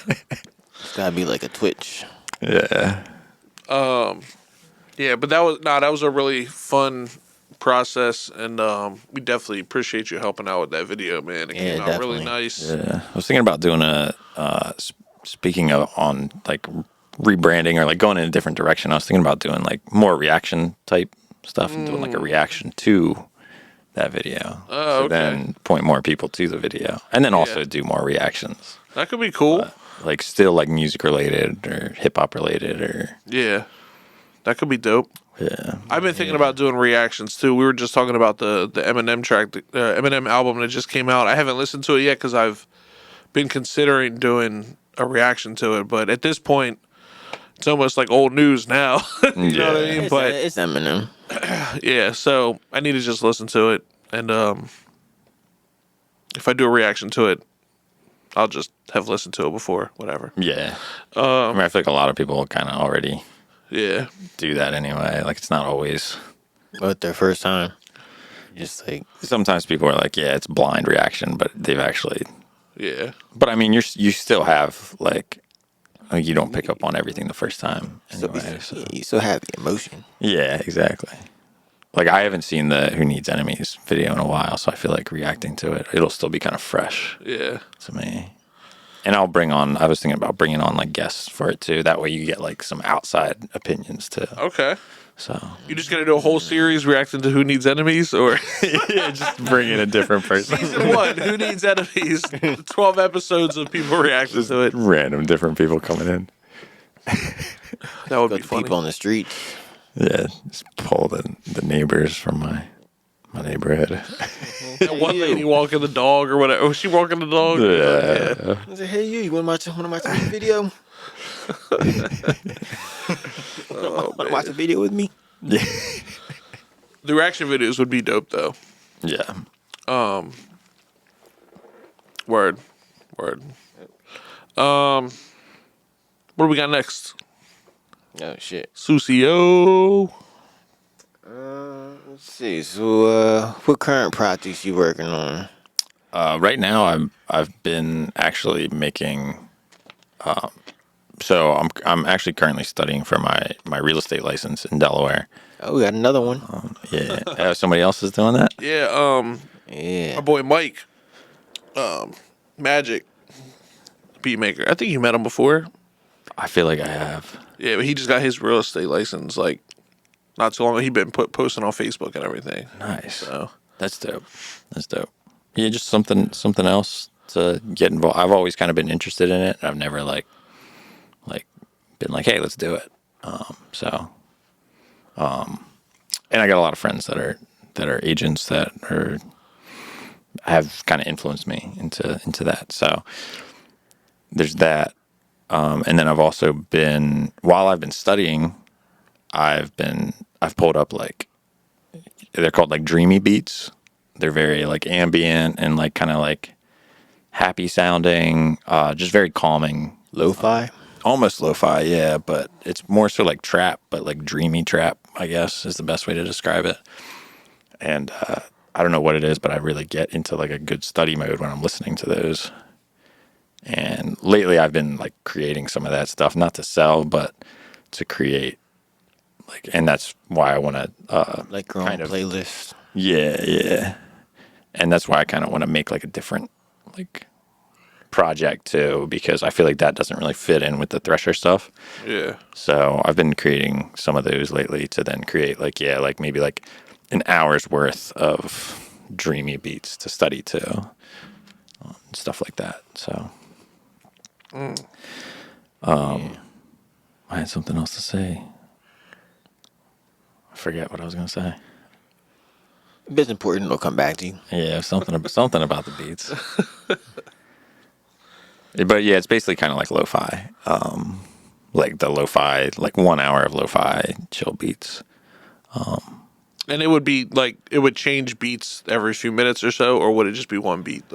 It's gotta be like a Twitch. Yeah. Yeah, but that was a really fun process, and we definitely appreciate you helping out with that video, man. It Yeah, came out really definitely. nice. Yeah. I was thinking about doing speaking of on like rebranding or like going in a different direction. I was thinking about doing like more reaction type stuff and doing like a reaction to that video. Oh, okay. Then point more people to the video, and then also do more reactions, That could be cool. like still like music related or hip hop related or Yeah, that could be dope. yeah. I've been thinking about doing reactions too. We were just talking about the Eminem track, the Eminem album that just came out. I haven't listened to it yet because I've been considering doing a reaction to it. But at this point, it's almost like old news now. You know what I mean? It's, But it's Eminem. yeah, so I need to just listen to it, and if I do a reaction to it, I'll just have listened to it before, whatever. Yeah. I mean, I feel like a lot of people kind of already Yeah, do that anyway. Like it's not always. But their first time. Just like Sometimes people are like, yeah, it's blind reaction, but they've actually. yeah, But I mean, you still have like you don't pick up on everything the first time anyway. So. you still have the emotion. Yeah, exactly. Like I haven't seen the Who Needs Enemies video in a while, so I feel like reacting to it, it'll still be kind of fresh yeah. to me. And I was thinking about bringing on like guests for it too. That way you get like some outside opinions too. Okay. So You just gonna do a whole series reacting to Who Needs Enemies, or yeah, just bring in a different person. season 1, Who Needs Enemies? 12 episodes of people reacting to it. Random different people coming in. That would But be the funny. people on the streets. Yeah, just pull the neighbors from my neighborhood. That one lady walking the dog or whatever. Was she walking the dog? Yeah. I said, hey, you want to watch a video? Want to watch a video with me? Yeah. The reaction videos would be dope though. Yeah. Word. What do we got next? Oh, shit. Sucio. Let's see. So, what current projects you working on? Right now, I've been actually making. So I'm actually currently studying for my real estate license in Delaware. Oh, we got another one. Yeah. Somebody else is doing that. Yeah, Yeah. our boy Mike. Magic. Beatmaker. I think you met him before. I feel like I have. Yeah, but he just got his real estate license like not too long ago. He been posting on Facebook and everything. Nice. So That's dope. Yeah, just something else to get involved. I've always kind of been interested in it. I've never like been like, hey, let's do it. And I got a lot of friends that are agents that have kind of influenced me into that. So there's that. And then I've also been, while I've been studying, I've pulled up like, they're called like dreamy beats. They're very like ambient and like kind of like happy sounding, just very calming. Lo-fi? Almost lo-fi, yeah, but it's more so like trap, but like dreamy trap, I guess is the best way to describe it. And I don't know what it is, but I really get into like a good study mode when I'm listening to those. And lately I've been like creating some of that stuff, not to sell, but to create. Like, and that's why I want to Like your own playlist? Yeah. And that's why I kind of want to make like a different like project too, because I feel like that doesn't really fit in with the Thrshr stuff. yeah. So I've been creating some of those lately to then create like maybe like an hour's worth of dreamy beats to study to, stuff like that. So I had something else to say. forget what I was gonna say. If it's important, it'll come back to you. Yeah, something about the beats. But yeah, it's basically kind of like lo-fi. Like the lo-fi, like 1 hour of lo-fi chill beats. And it would be like it would change beats every few minutes or so, or would it just be one beat?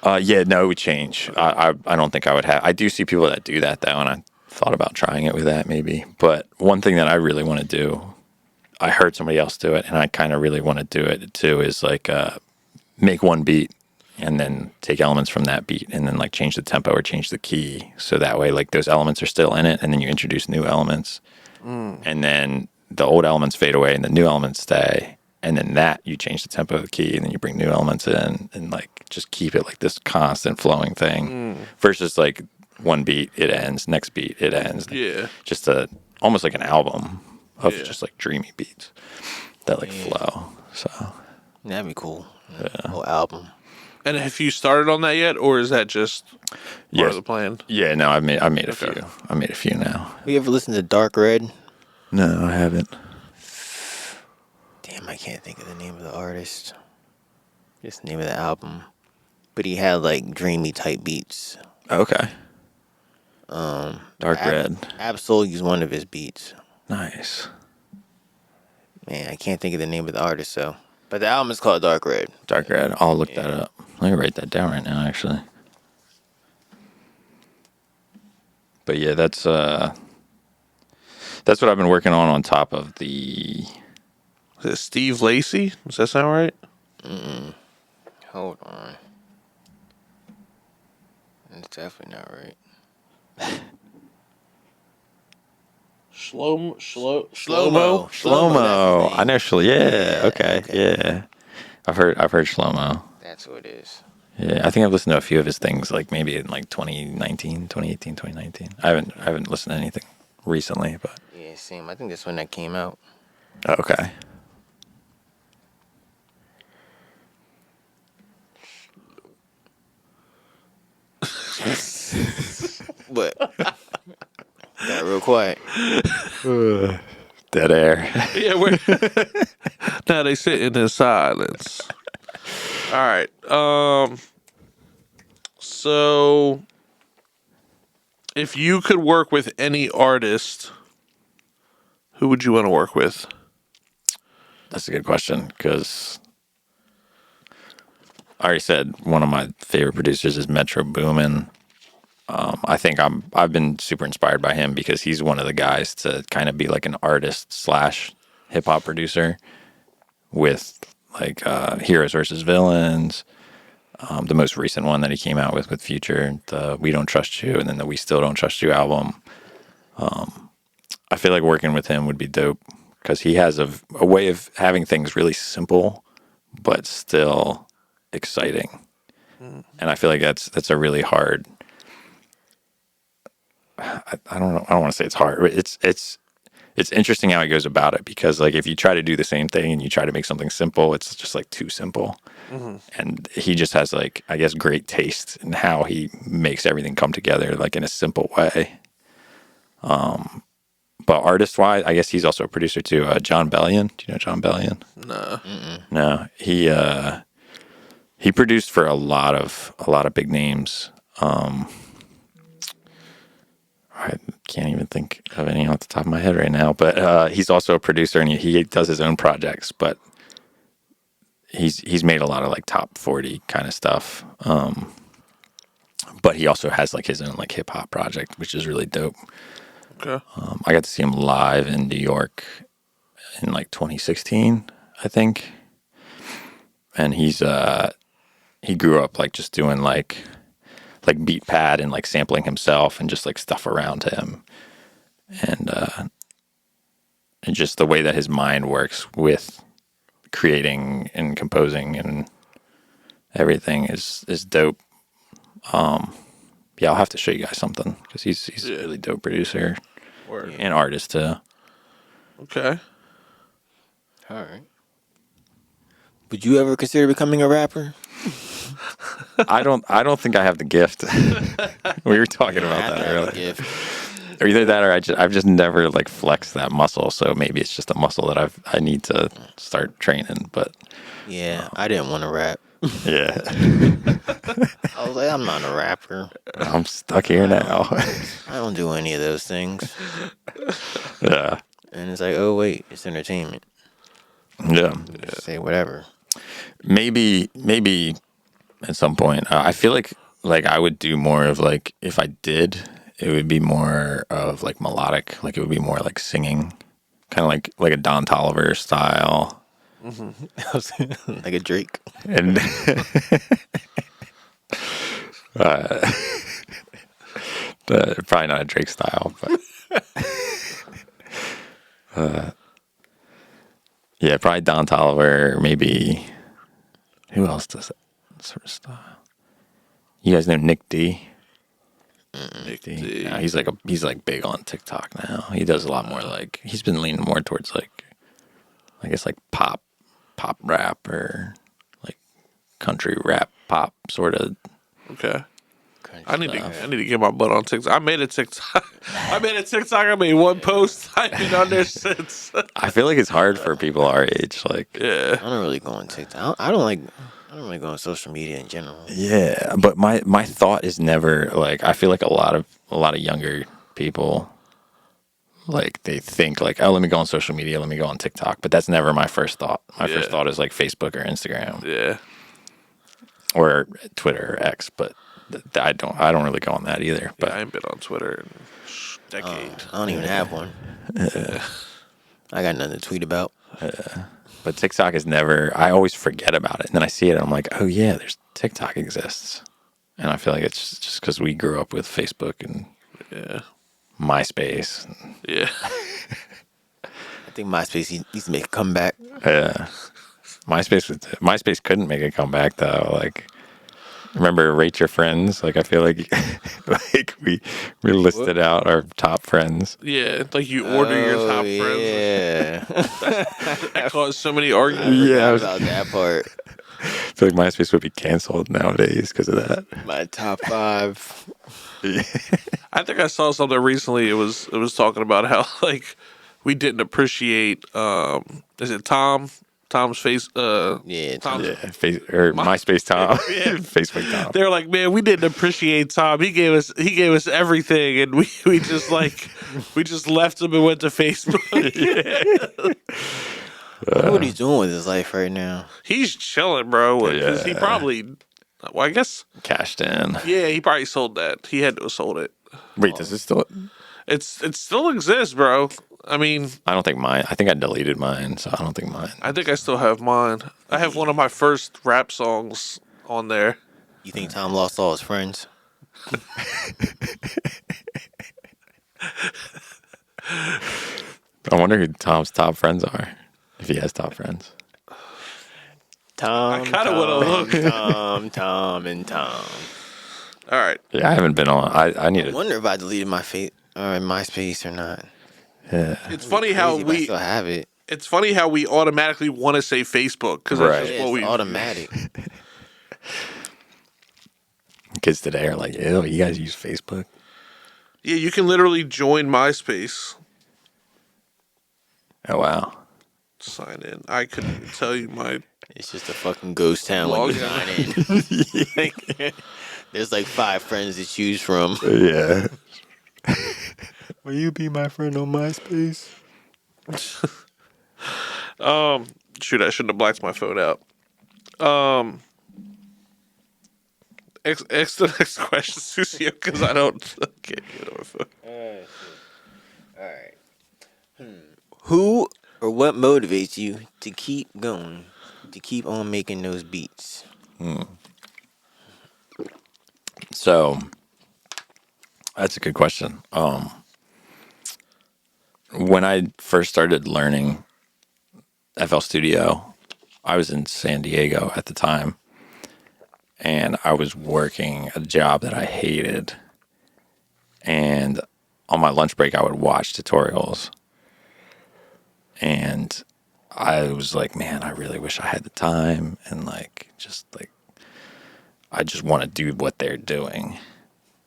Yeah, no, it would change. I don't think I would have. I do see people that do that though, and I thought about trying it with that maybe. But one thing that I really want to do, I heard somebody else do it, and I kind of really want to do it too, is like make one beat and then take elements from that beat and then like change the tempo or change the key. So that way, like those elements are still in it, and then you introduce new elements, and then the old elements fade away and the new elements stay. And then that you change the tempo of the key and then you bring new elements in and like just keep it like this constant flowing thing versus like one beat, it ends, next beat, it ends. Yeah. Just almost like an album of just like dreamy beats that like flow. So That'd be cool. Whole album. And have you started on that yet, or is that just part of the plan? Yeah, no, I made a few. I made a few now. You ever listen to Dark Red? No, I haven't. Damn, I can't think of the name of the artist. Just the name of the album. But he had like dreamy type beats. Okay. Dark Red. Absol used one of his beats. Nice. Man, I can't think of the name of the artist, so. But the album is called Dark Red. Dark Red. I'll look that up. Let me write that down right now, actually. But yeah, that's what I've been working on top of the. Is it Steve Lacy? Does that sound right? Hold on. It's definitely not right. Shlomo. Shlomo. I know Shlomo. Yeah. Okay. Yeah. I've heard Shlomo. That's what it is. Yeah, I think I've listened to a few of his things, like maybe in like 2019, 2018, 2019. I haven't listened to anything recently, but Yeah, same. I think that's when that came out. okay. But got real quiet. Dead air. Yeah, now they sit in silence. All right. So if you could work with any artist, who would you want to work with? That's a good question because I already said one of my favorite producers is Metro Boomin. I think I've been super inspired by him because he's one of the guys to kind of be like an artist / hip hop producer with like Heroes versus Villains. The most recent one that he came out with Future, the We Don't Trust You, and then the We Still Don't Trust You album. I feel like working with him would be dope because he has a way of having things really simple but still exciting. And I feel like that's a really hard. I don't know. I don't want to say it's hard, but it's interesting how he goes about it because like if you try to do the same thing and you try to make something simple, it's just like too simple. And he just has like, I guess, great taste in how he makes everything come together like in a simple way. But artist-wise, I guess he's also a producer too. John Bellion. Do you know John Bellion? No. No. He produced for a lot of big names. I can't even think of any off the top of my head right now. But he's also a producer and he does his own projects. But he's made a lot of like top 40 kind of stuff. But he also has like his own like hip hop project, which is really dope. Okay. I got to see him live in New York in like 2016, I think. And he grew up like just doing like beat pad and like sampling himself and just like stuff around him. And just the way that his mind works with creating and composing and everything is dope. Yeah, I'll have to show you guys something because he's a really dope producer and artist too. Okay. All right. Would you ever consider becoming a rapper? I don't think I have the gift. We were talking about that earlier. Gift. Or either that, or I've just never like flexed that muscle. So maybe it's just a muscle that I need to start training. But Yeah, I didn't want to rap. yeah, I was like, I'm not a rapper. I'm stuck here now. I don't do any of those things. Yeah, And it's like, oh wait, it's entertainment. yeah. Just say whatever. Maybe at some point, I feel like I would do more of like if I did, it would be more of like melodic. Like it would be more like singing, kind of like a Don Toliver style. Like a Drake. And probably not a Drake style, but yeah, probably Don Toliver. Maybe who else does that sort of style? You guys know Nick D? Nick D. D. Yeah, he's like big on TikTok now. He does a lot more like he's been leaning more towards like I guess like pop rap or like country rap pop sort of. Okay. Country I need stuff. to get my butt on TikTok. I made a TikTok. I made one post. I've been on there since. I feel like it's hard for people our age. Like Yeah. I don't really go on TikTok. I don't really go on social media in general. yeah, but my thought is never like I feel like a lot of younger people like they think like oh let me go on social media, let me go on TikTok, but that's never my first thought. My first Yeah. thought is like Facebook or Instagram Yeah. or Twitter or X, but I don't really go on that either. But Yeah, I ain't been on Twitter in a decade. I don't even have one. I got nothing to tweet about. But TikTok is never. I always forget about it, and then I see it, and I'm like, oh yeah, there's TikTok exists, and I feel like it's just because we grew up with Facebook and Yeah. MySpace. Yeah. I think MySpace needs to make a comeback. MySpace couldn't make a comeback though. Like, remember Rate Your Friends? Like, I feel like like we listed out our top friends. Yeah. Like you order your top friends. Yeah. That caused so many arguments. Yeah, About that part. I feel like MySpace would be canceled nowadays because of that. My top 5. I think I saw something recently. It was talking about how like we didn't appreciate is it Tom's face Yeah, Tom's, Yeah, MySpace Tom, Yeah. Facebook Tom. They're like, man, we didn't appreciate Tom. He gave us everything, and we just like we just left him and went to Facebook. I wonder what he's doing with his life right now. He's chilling, bro. Because he Yeah. probably, well, I guess, Cashed in. yeah, he probably sold that. He had to have sold it. Wait, does it still? It still exists, bro. I mean, I don't think mine. I think I deleted mine, so I don't think mine. I think I still have mine. I have one of my first rap songs on there. You think Tom lost all his friends? I wonder who Tom's top friends are, if he has top friends. Tom. I kinda wanna look. Tom, and Tom. All right. Yeah, I haven't been on. I need I to. wonder if I deleted my MySpace or not. Yeah. It's funny how Crazy, but I still have it. It's funny how we automatically want to say Facebook because that's Right. just Yeah, what it's we. automatic. Kids today are like, ew, you guys use Facebook? Yeah, you can literally join MySpace. Oh wow. Sign in. I couldn't even tell you my. It's just a fucking ghost town when you sign in. Like, there's like 5 friends to choose from. Yeah. Will you be my friend on MySpace? Shoot, I shouldn't have blacked my phone out. Ask the next question, Sucio, because I can't get it on my phone. All right. Who or what motivates you to keep going, to keep on making those beats? So that's a good question. When I first started learning FL Studio, I was in San Diego at the time, and I was working a job that I hated. And on my lunch break, I would watch tutorials. And I was like, man, I really wish I had the time. And I just want to do what they're doing.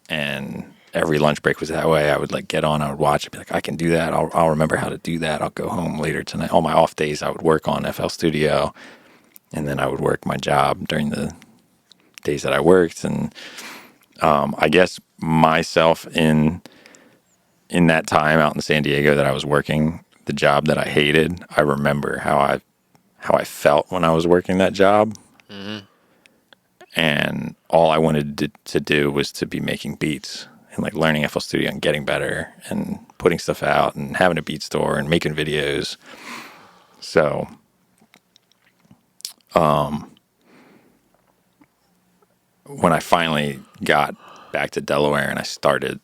And every lunch break was that way. I would like get on, I would watch it, be like, I can do that. I'll remember how to do that. I'll go home later tonight. All my off days, I would work on FL Studio, and then I would work my job during the days that I worked. And I guess myself in that time out in San Diego that I was working the job that I hated, I remember how I felt when I was working that job. Mm-hmm. And all I wanted to do was to be making beats and like learning FL Studio and getting better and putting stuff out and having a beat store and making videos. So, when I finally got back to Delaware and I started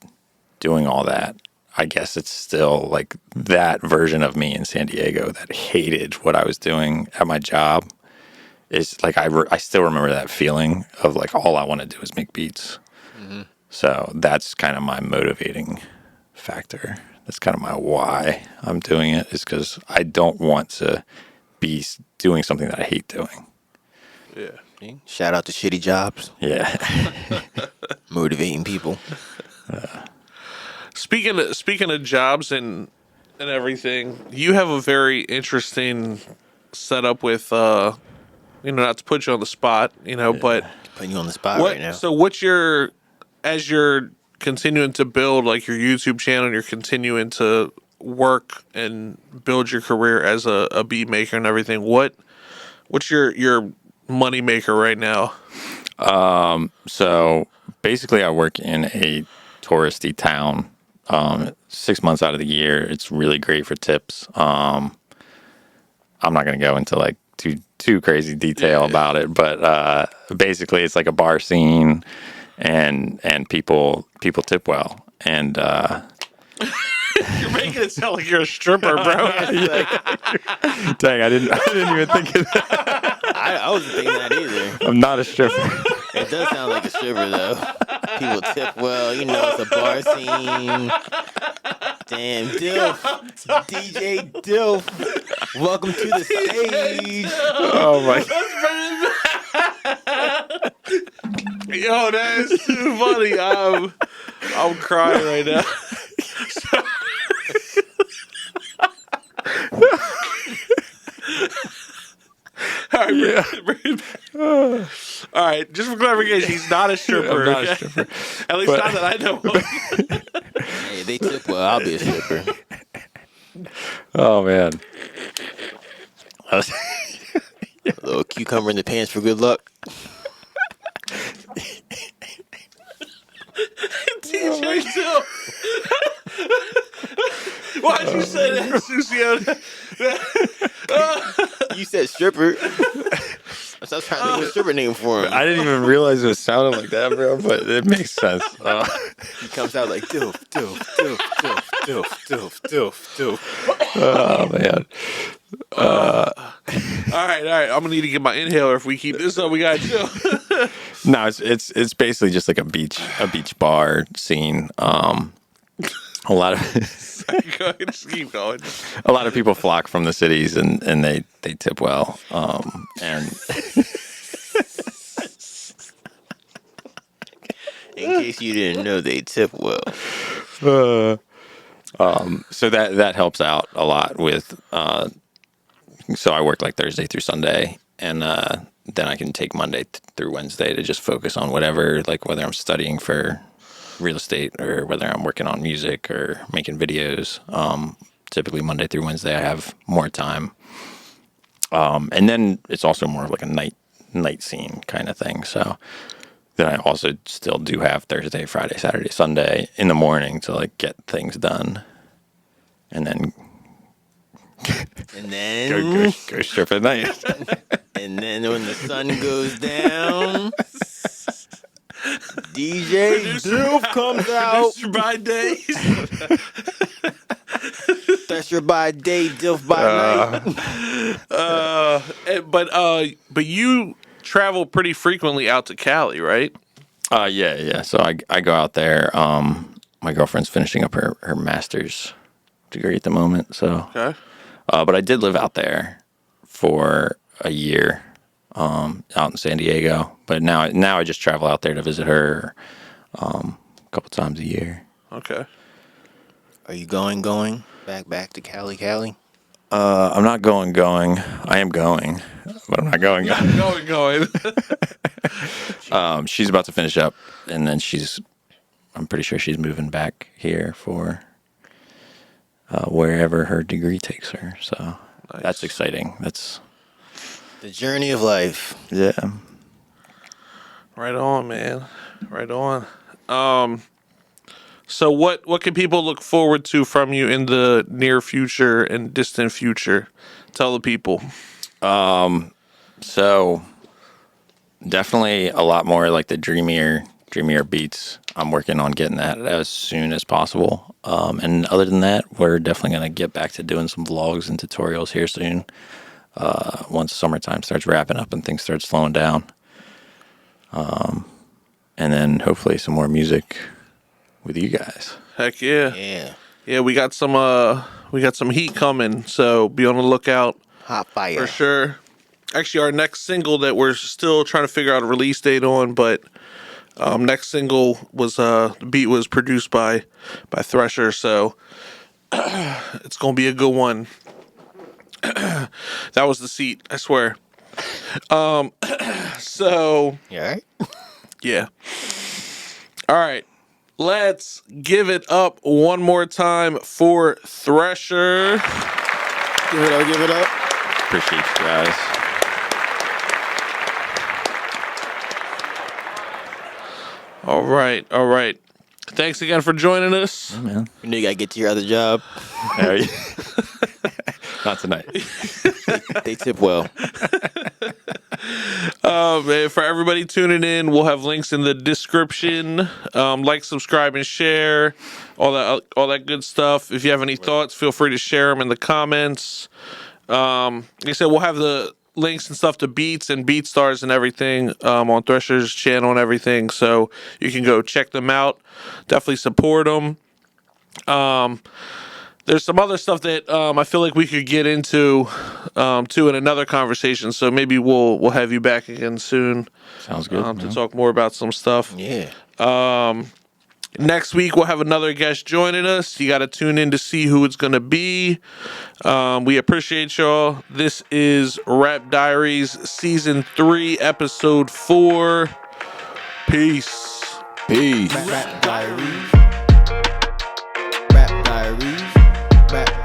doing all that, I guess it's still like that version of me in San Diego that hated what I was doing at my job. Is like I still remember that feeling of like all I want to do is make beats. Mm-hmm. So that's kind of my motivating factor. That's kind of my why I'm doing it, is because I don't want to be doing something that I hate doing. Yeah. Shout out to shitty jobs. Yeah. Motivating people. Speaking of jobs and everything, you have a very interesting setup with not to put you on the spot, but Putting you on the spot right now. So as you're continuing to build like your YouTube channel and you're continuing to work and build your career as a beat maker and everything, what's your money maker right now? So basically I work in a touristy town 6 months out of the year. It's really great for tips. I'm not going to go into like too crazy detail about it, but basically it's like a bar scene, and people tip well, and You're making it sound like you're a stripper, bro. Dang, I didn't even think of that. I wasn't thinking that either. I'm not a stripper. It does sound like a stripper though. People tip well, it's a bar scene. Damn, Dilf. DJ Dilf. Welcome to the stage. Oh my. Yo, that is too funny. I'm crying right now. All right, all right. Just for clarification, he's not a stripper. I'm not a stripper. At least not that I know of. Hey, they tip well. I'll be a stripper. Oh man. A little cucumber in the pants for good luck. DJ too. Why'd you say that, Sucio? You said stripper. I was trying to think of a stripper name for him. I didn't even realize it was sounding like that, bro, but it makes sense. He comes out like doof, doof, doof, doof, doof, doof, doof, doof. Oh man. All right. I'm gonna need to get my inhaler if we keep this up. We gotta chill. No, it's basically just like a beach bar scene. A lot of Just keep going. a lot of people flock from the cities and they tip well. And In case you didn't know, they tip well. so that helps out a lot with. So I work like Thursday through Sunday, and then I can take Monday through Wednesday to just focus on whatever, like whether I'm studying for real estate or whether I'm working on music or making videos. Typically Monday through Wednesday I have more time. And then it's also more of like a night scene kind of thing. So then I also still do have Thursday, Friday, Saturday, Sunday in the morning to like get things done. And then go strip at night. And then when the sun goes down, DJ Dilf comes out. Thrshr by day. Thrshr by day, Dilf by night. But you travel pretty frequently out to Cali, right? Yeah. So I go out there. My girlfriend's finishing up her master's degree at the moment. So, Okay. but I did live out there for a year, out in San Diego. But now I just travel out there to visit her, couple times a year. Okay. Are you going back to Cali? I'm not going. I am going, but I'm not going. Going. She's about to finish up, and then I'm pretty sure she's moving back here for wherever her degree takes her. So that's exciting. That's The journey of life. yeah. Right on, man. Right on. So what can people look forward to from you in the near future and distant future? Tell the people. So definitely a lot more like the dreamier beats. I'm working on getting that as soon as possible. And other than that, we're definitely going to get back to doing some vlogs and tutorials here soon. Once summertime starts wrapping up and things start slowing down. And then hopefully some more music with you guys. Heck yeah. Yeah. Yeah, we got some heat coming, so be on the lookout Hot fire. for sure. Actually, our next single that we're still trying to figure out a release date on, but next single was the beat was produced by Thrshr, so it's gonna be a good one. That was the seat, I swear. So You alright? yeah. All right. Let's give it up one more time for Thrshr. Give it up. Appreciate you guys. All right. Thanks again for joining us. Yeah, man. You know you gotta get to your other job. Not tonight. They tip well. Man, for everybody tuning in, we'll have links in the description. Like, subscribe, and share. All that good stuff. If you have any thoughts, feel free to share them in the comments. Like I said, we'll have the links and stuff to beats and BeatStars and everything on Thrshr's channel and everything, so you can go check them out. Definitely support them. There's some other stuff that I feel like we could get into too in another conversation, so maybe we'll have you back again soon. Sounds good. To talk more about some stuff. Yeah. Next week, we'll have another guest joining us. You got to tune in to see who it's going to be. We appreciate y'all. This is Rap Diaries, Season 3, Episode 4. Peace. Peace. Rap Diaries. Rap Diaries. Rap